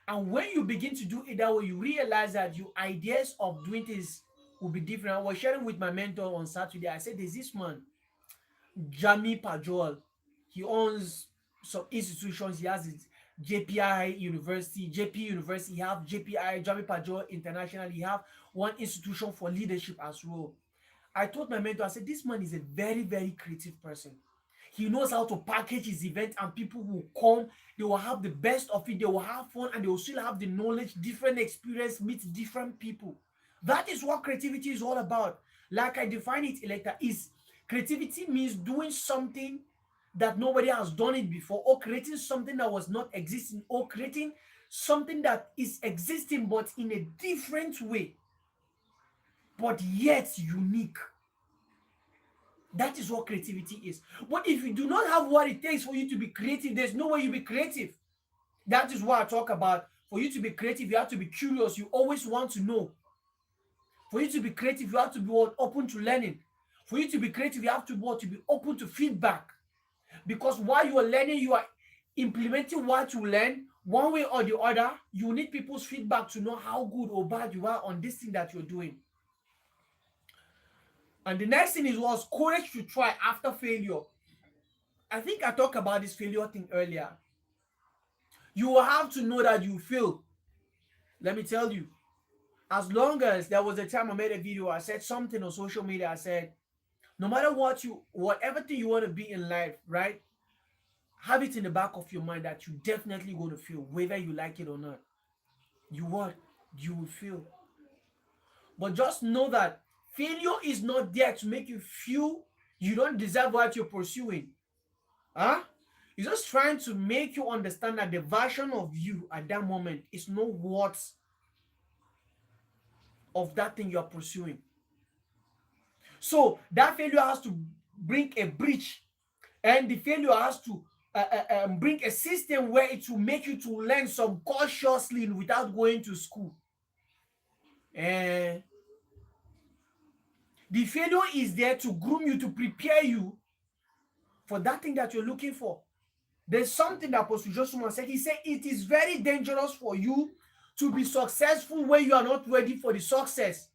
Speaker 1: And when you begin to do it that way, you realize that your ideas of doing things will be different. I was sharing with my mentor on Saturday. I said, there's this man, Jami Pajol. He owns some institutions. He has his JPI University, JP University. He have JPI, Jami Pajol International. He have one institution for leadership as well. I told my mentor, I said, this man is a very, very creative person. He knows how to package his event and people will come. They will have the best of it. They will have fun and they will still have the knowledge, different experience, meet different people. That is what creativity is all about. Like I define it, Electa, is creativity means doing something that nobody has done it before, or creating something that was not existing, or creating something that is existing but in a different way, but yet unique. That is what creativity is. But if you do not have what it takes for you to be creative, there's no way you be creative. That is what I talk about. For you to be creative, you have to be curious. You always want to know. For you to be creative, you have to be open to learning. For you to be creative, you have to be open to feedback. Because while you are learning, you are implementing what you learn one way or the other. You need people's feedback to know how good or bad you are on this thing that you're doing. And the next thing is was courage to try after failure. I think I talked about this failure thing earlier. You will have to know that you fail. Let me tell you, as long as there was a time I made a video, I said something on social media. I said, no matter whatever thing you want to be in life, right? Have it in the back of your mind that you definitely going to fail, whether you like it or not. You what? You will fail. But just know that failure is not there to make you feel you don't deserve what you're pursuing. Huh? It's just trying to make you understand that the version of you at that moment is not worth of that thing you're pursuing. So that failure has to bring a breach, and the failure has to bring a system where it will make you to learn subconsciously without going to school. And the failure is there to groom you, to prepare you for that thing that you're looking for. There's something that Apostle Joshua said. He said it is very dangerous for you to be successful when you are not ready for the success.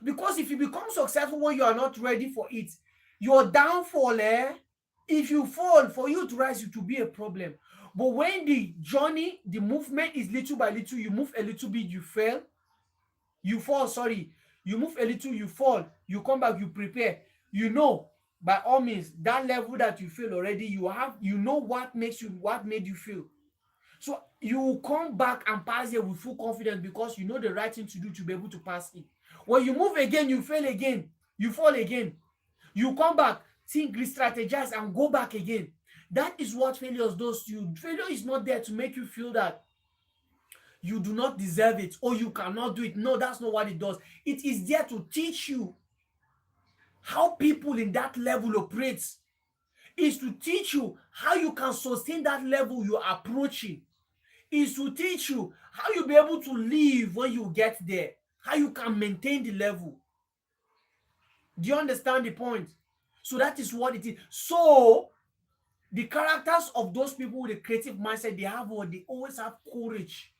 Speaker 1: Because if you become successful when you are not ready for it, your downfall, if you fall, for you to rise, it will be a problem. But when the journey, the movement is little by little, you move a little bit, you fall, sorry. You move a little, you fall, you come back, you prepare. You know, by all means, that level that you feel already, you know what made you feel. So you will come back and pass it with full confidence because you know the right thing to do to be able to pass it. When you move again, you fail again, you fall again. You come back, think, re-strategize, and go back again. That is what failure does to you. Failure is not there to make you feel that you do not deserve it or you cannot do it. No, that's not what it does. It is there to teach you how people in that level operate. Is to teach you how you can sustain that level you're approaching. Is to teach you how you'll be able to live when you get there, how you can maintain the level. Do you understand the point? So that is what it is. So the characters of those people with a creative mindset, they always have courage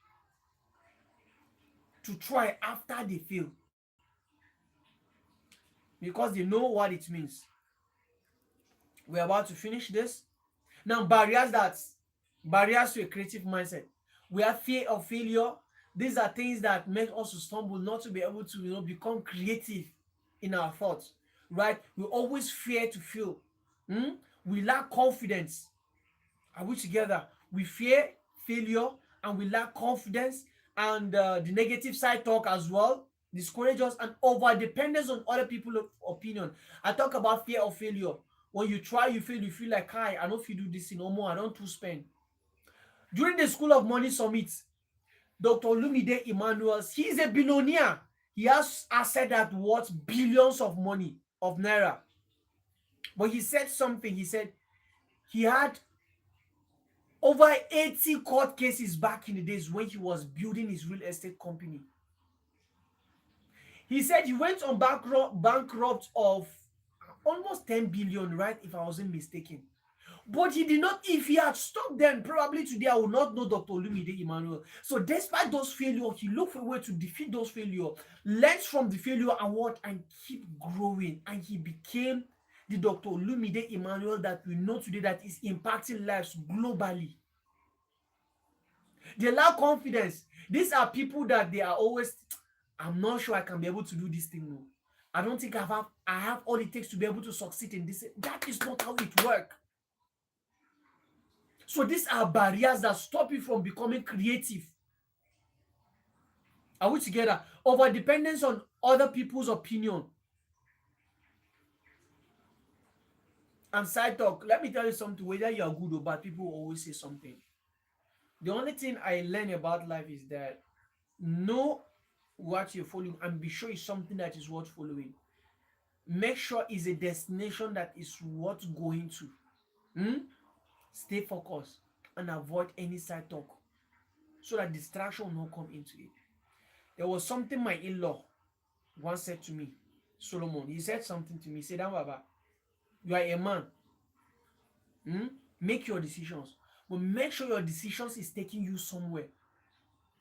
Speaker 1: to try after they fail because they know what it means. We're about to finish this. Now, barriers to a creative mindset. We have fear of failure. These are things that make us to stumble, not to be able to, become creative in our thoughts, right? We always fear to fail. We lack confidence. Are we together? We fear failure and we lack confidence, and the negative side talk as well discourage us, and over dependence on other people's opinion. I talk about fear of failure. When you try, you fail, you feel like, hi, I don't feel do this no more, I don't too spend. During the School of Money Summit, Dr. Lumide Emmanuel, he's a billionaire. He has asset that worth billions of money, of naira. But he said something. He said he had over 80 court cases back in the days when he was building his real estate company. He said he went on bankrupt of almost 10 billion, right? If I wasn't mistaken. But he did not, if he had stopped then, probably today I would not know Dr. Lumide Emmanuel. So despite those failures, he looked for a way to defeat those failures, learned from the failure and keep growing. And he became the Dr. Lumide Emmanuel that we know today, that is impacting lives globally. They lack confidence. These are people that they are always, I'm not sure I can be able to do this thing. No. I don't think I have all it takes to be able to succeed in this. That is not how it works. So these are barriers that stop you from becoming creative. Are we together? Over dependence on other people's opinion. And side talk, let me tell you something, whether you are good or bad, people always say something. The only thing I learn about life is that know what you're following and be sure it's something that is worth following. Make sure it's a destination that is worth going to. Hmm? Stay focused and avoid any side talk so that distraction will not come into it. There was something my in-law once said to me, Solomon. He said something to me. He said, Baba, you are a man. Hmm? Make your decisions. But make sure your decisions is taking you somewhere.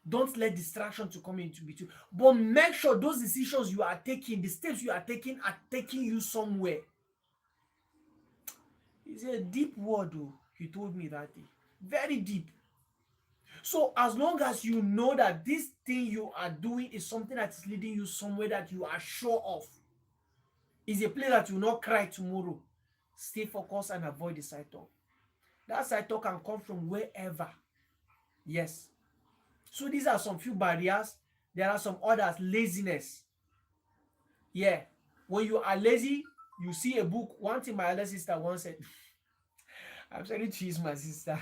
Speaker 1: Don't let distraction to come into between. But make sure those decisions you are taking, the steps you are taking you somewhere. It's a deep word, though. He told me that day. Very deep. So as long as you know that this thing you are doing is something that is leading you somewhere that you are sure of, is a place that you will not cry tomorrow, stay focused and avoid the side talk. That side talk can come from wherever. Yes. So these are some few barriers. There are some others. Laziness. Yeah. When you are lazy, you see a book. One thing my elder sister once said, I'm sorry to use my sister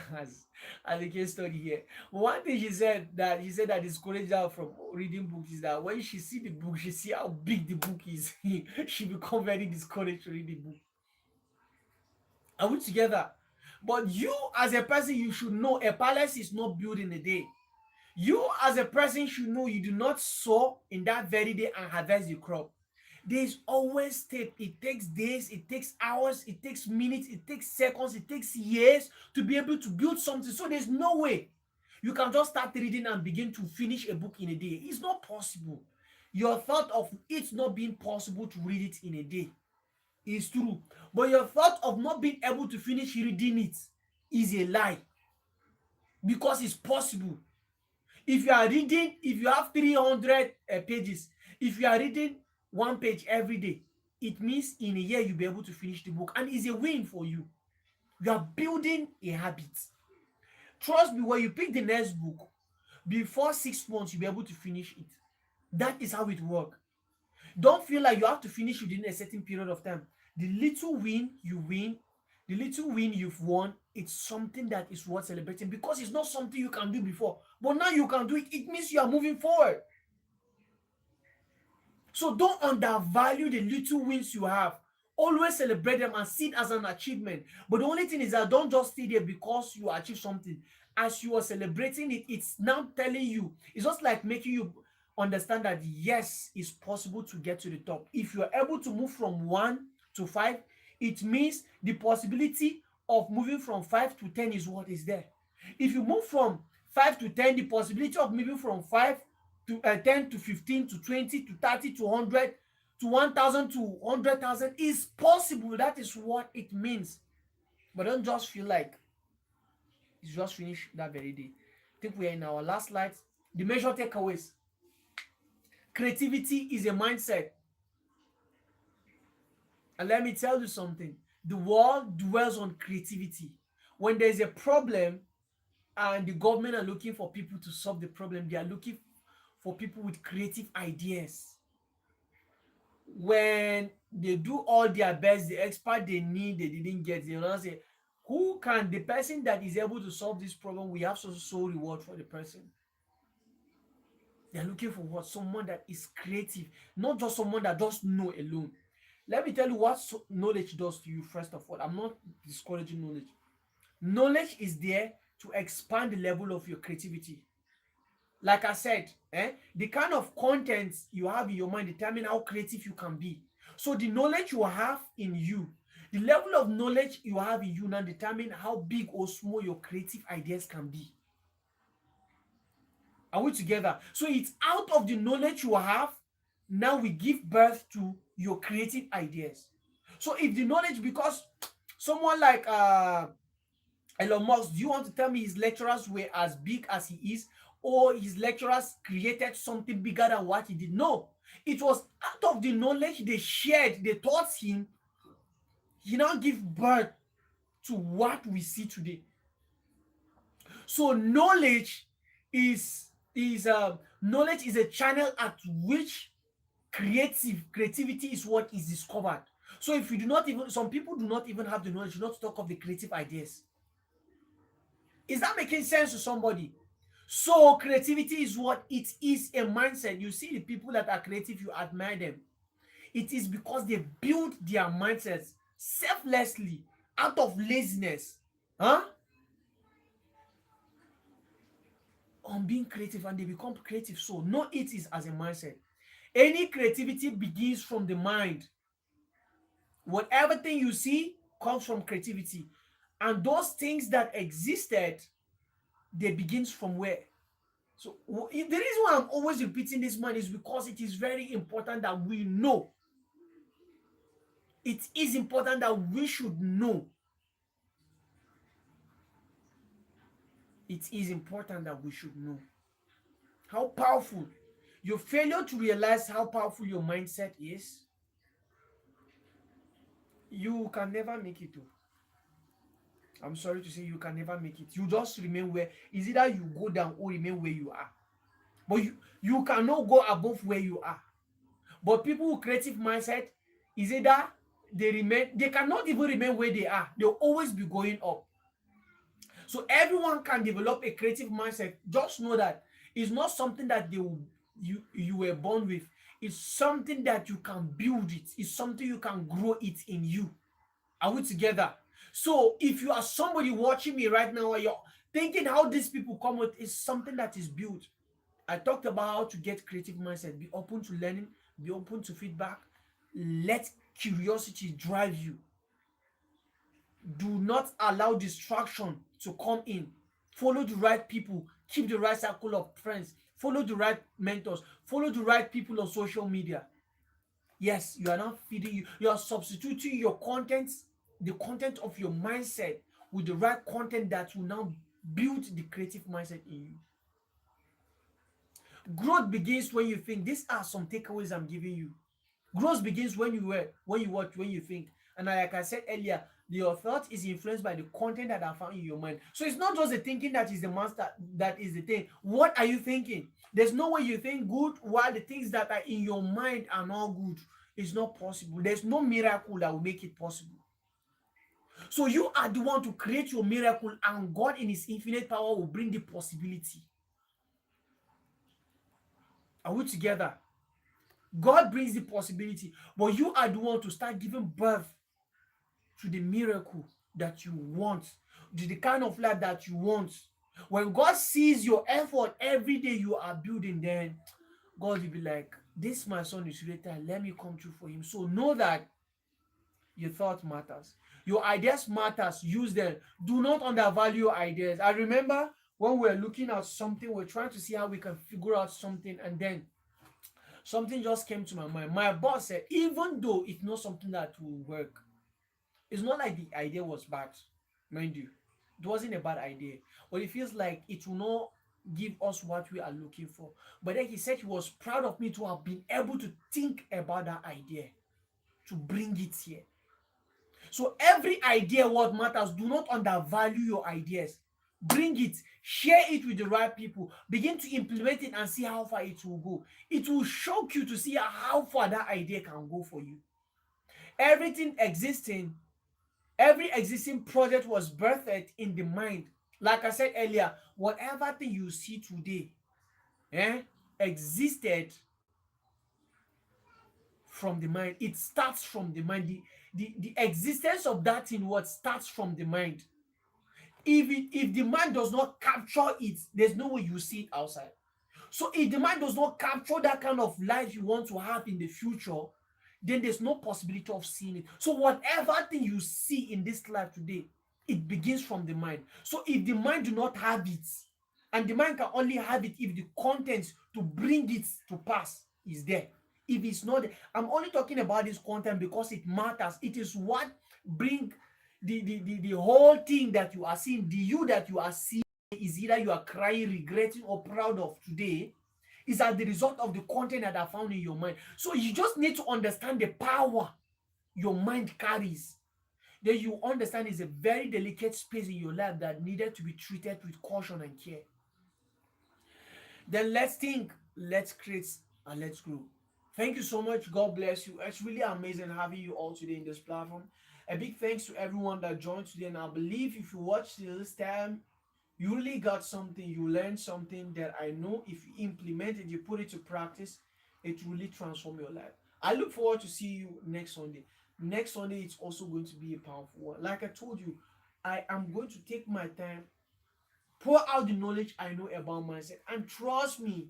Speaker 1: as a case study here. One thing she said that discouraged her from reading books is that when she see the book, she see how big the book is. She become very discouraged to read the book. Are we together? But you as a person, you should know a palace is not built in a day. You as a person should know you do not sow in that very day and harvest the crop. There's always step. It takes days, it takes hours, it takes minutes, it takes seconds, it takes years to be able to build something. So there's no way you can just start reading and begin to finish a book in a day. It's not possible. Your thought of it not being possible to read it in a day is true, but your thought of not being able to finish reading it is a lie, because it's possible. If you are reading, if you have 300 pages, if you are reading one page every day, it means in a year you'll be able to finish the book, and it's a win for you. You are building a habit. Trust me, when you pick the next book, before 6 months you'll be able to finish it. That is how it works. Don't feel like you have to finish within a certain period of time. The little win you win, the little win you've won, it's something that is worth celebrating, because it's not something you can do before. But now you can do it. It means you are moving forward. So don't undervalue the little wins you have. Always celebrate them and see it as an achievement. But the only thing is that don't just stay there because you achieve something. As you are celebrating it, it's now telling you, it's just like making you understand that yes, it's possible to get to the top. If you are able to move from 1 to 5, it means the possibility of moving from 5 to 10 is what is there. If you move from 5 to 10, the possibility of moving from 5 to 10 to 15 to 20 to 30 to 100 to 1,000 to 100,000 is possible. That is what it means. But don't just feel like it's just finished that very day. I think we are in our last slide. The major takeaways. Creativity is a mindset. And let me tell you something. The world dwells on creativity. When there's a problem and the government are looking for people to solve the problem, they are looking for people with creative ideas. When they do all their best, the expert they need, they didn't get, they will not say, who can, the person that is able to solve this problem, we have so reward for the person. They're looking for what? Someone that is creative, not just someone that just know alone. Let me tell you what knowledge does to you. First of all, I'm not discouraging knowledge. Knowledge is there to expand the level of your creativity. Like I said, the kind of content you have in your mind determine how creative you can be. So the knowledge you have in you, the level of knowledge you have in you now determine how big or small your creative ideas can be. Are we together? So it's out of the knowledge you have, now we give birth to your creative ideas. So if the knowledge, because someone like Elon Musk, do you want to tell me his lecturers were as big as he is, or his lecturers created something bigger than what he did? No. It was out of the knowledge they shared, they taught him, he now gave birth to what we see today. So knowledge is knowledge is a channel at which creativity is what is discovered. So if you do not even, some people do not even have the knowledge, not to talk of the creative ideas. Is that making sense to somebody? So creativity is what it is, a mindset. You see the people that are creative, you admire them. It is because they build their mindsets selflessly out of laziness, huh? On being creative, and they become creative. So know it is as a mindset. Any creativity begins from the mind. Whatever thing you see comes from creativity. And those things that existed, they begins from where? So the reason why I'm always repeating this, man, is because it is very important that we know. It is important that we should know. It is important that we should know how powerful. Your failure to realize how powerful your mindset is, you can never make it. I'm sorry to say, you can never make it. You just remain where is either you go down or remain where you are. But you cannot go above where you are. But people with creative mindset is either they cannot even remain where they are. They'll always be going up. So everyone can develop a creative mindset. Just know that it's not something that you were born with. It's something that you can build it. It's something you can grow it in you. Are we together? So if you are somebody watching me right now and you're thinking how these people come with, is something that is built. I talked about how to get creative mindset. Be open to learning, be open to feedback. Let curiosity drive you. Do not allow distraction to come in. Follow the right people. Keep the right circle of friends. Follow the right mentors. Follow the right people on social media. Yes, you are not feeding you are substituting your content, the content of your mindset, with the right content that will now build the creative mindset in you. Growth begins when you think. These are some takeaways I'm giving you. Growth begins when you watch, when you think. And like I said earlier, your thought is influenced by the content that are found in your mind. So it's not just the thinking that is the master, that is the thing. What are you thinking? There's no way you think good while the things that are in your mind are not good. It's not possible. There's no miracle that will make it possible. So you are the one to create your miracle, and God in his infinite power will bring the possibility. Are we together? God brings the possibility, but you are the one to start giving birth to the miracle that you want, to the kind of life that you want. When God sees your effort every day you are building, then God will be like, this my son is rated, let me come true for him. So know that your thought matters. Your ideas matters. Use them. Do not undervalue your ideas. I remember when we were looking at something, we're trying to see how we can figure out something, and then something just came to my mind. My boss said, even though it's not something that will work, it's not like the idea was bad, mind you. It wasn't a bad idea, but it feels like it will not give us what we are looking for. But then he said he was proud of me to have been able to think about that idea, to bring it here. So every idea, what matters, do not undervalue your ideas. Bring it, share it with the right people, begin to implement it and see how far it will go. It will shock you to see how far that idea can go for you. Everything existing, every existing project was birthed in the mind. Like I said earlier, whatever thing you see today existed from the mind. It starts from the mind. The existence of that thing, what starts from the mind. If the mind does not capture it, there's no way you see it outside. So if the mind does not capture that kind of life you want to have in the future, then there's no possibility of seeing it. So whatever thing you see in this life today, it begins from the mind. So if the mind do not have it, and the mind can only have it if the content to bring it to pass is there. If it's not there, I'm only talking about this content because it matters. It is what bring the whole thing that you are seeing, the you that you are seeing is either you are crying, regretting, or proud of today, is as the result of the content that are found in your mind. So you just need to understand the power your mind carries. Then you understand it's a very delicate space in your life that needed to be treated with caution and care. Then let's think, let's create, and let's grow. Thank you so much. God bless you. It's really amazing having you all today in this platform. A big thanks to everyone that joined today. And I believe if you watched this time, you really got something, you learned something that I know if you implement it, you put it to practice, it will really transform your life. I look forward to see you next Sunday. Next Sunday it's also going to be a powerful one. Like I told you, I am going to take my time, pour out the knowledge I know about mindset, and trust me,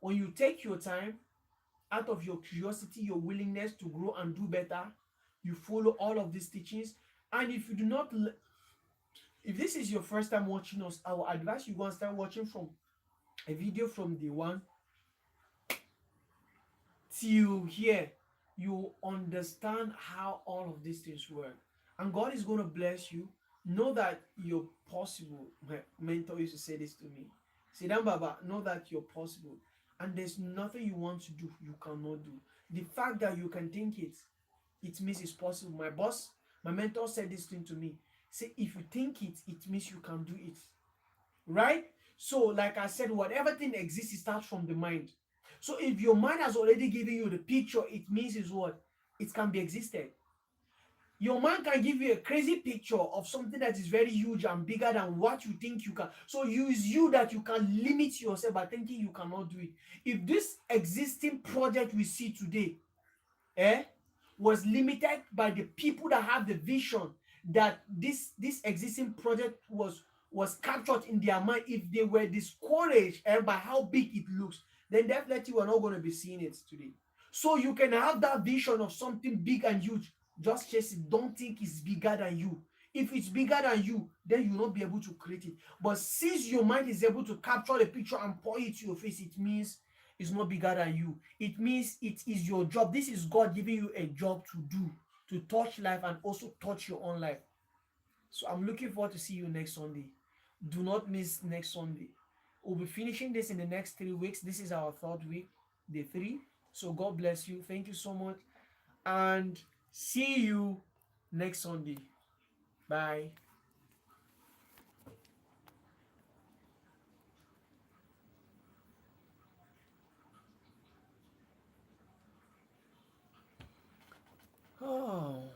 Speaker 1: when you take your time out of your curiosity, your willingness to grow and do better, you follow all of these teachings. And if you do not, if this is your first time watching us, I will advise you go and start watching from a video from day one till here. You understand how all of these things work, and God is going to bless you. Know that you're possible. My mentor used to say this to me. Say, "Dan Baba, know that you're possible, and there's nothing you want to do you cannot do. The fact that you can think it, it means it's possible." My boss, my mentor said this thing to me. Say, if you think it, it means you can do it. Right? So, like I said, whatever thing exists, it starts from the mind. So, if your mind has already given you the picture, it means is what? It can be existed. Your mind can give you a crazy picture of something that is very huge and bigger than what you think you can. So, use you that you can limit yourself by thinking you cannot do it. If this existing project we see today, eh, was limited by the people that have the vision that this existing project was captured in their mind, if they were discouraged by how big it looks, then definitely we're not going to be seeing it today. So you can have that vision of something big and huge, just chase it. Don't think it's bigger than you. If it's bigger than you, then you'll not be able to create it. But since your mind is able to capture the picture and pour it to your face, it means it's not bigger than you. It means it is your job. This is God giving you a job to do, to touch life and also touch your own life. So I'm looking forward to see you next Sunday. Do not miss next Sunday. We'll be finishing this in the next 3 weeks. This is our third week, day 3. So God bless you. Thank you so much. And see you next Sunday. Bye. Oh.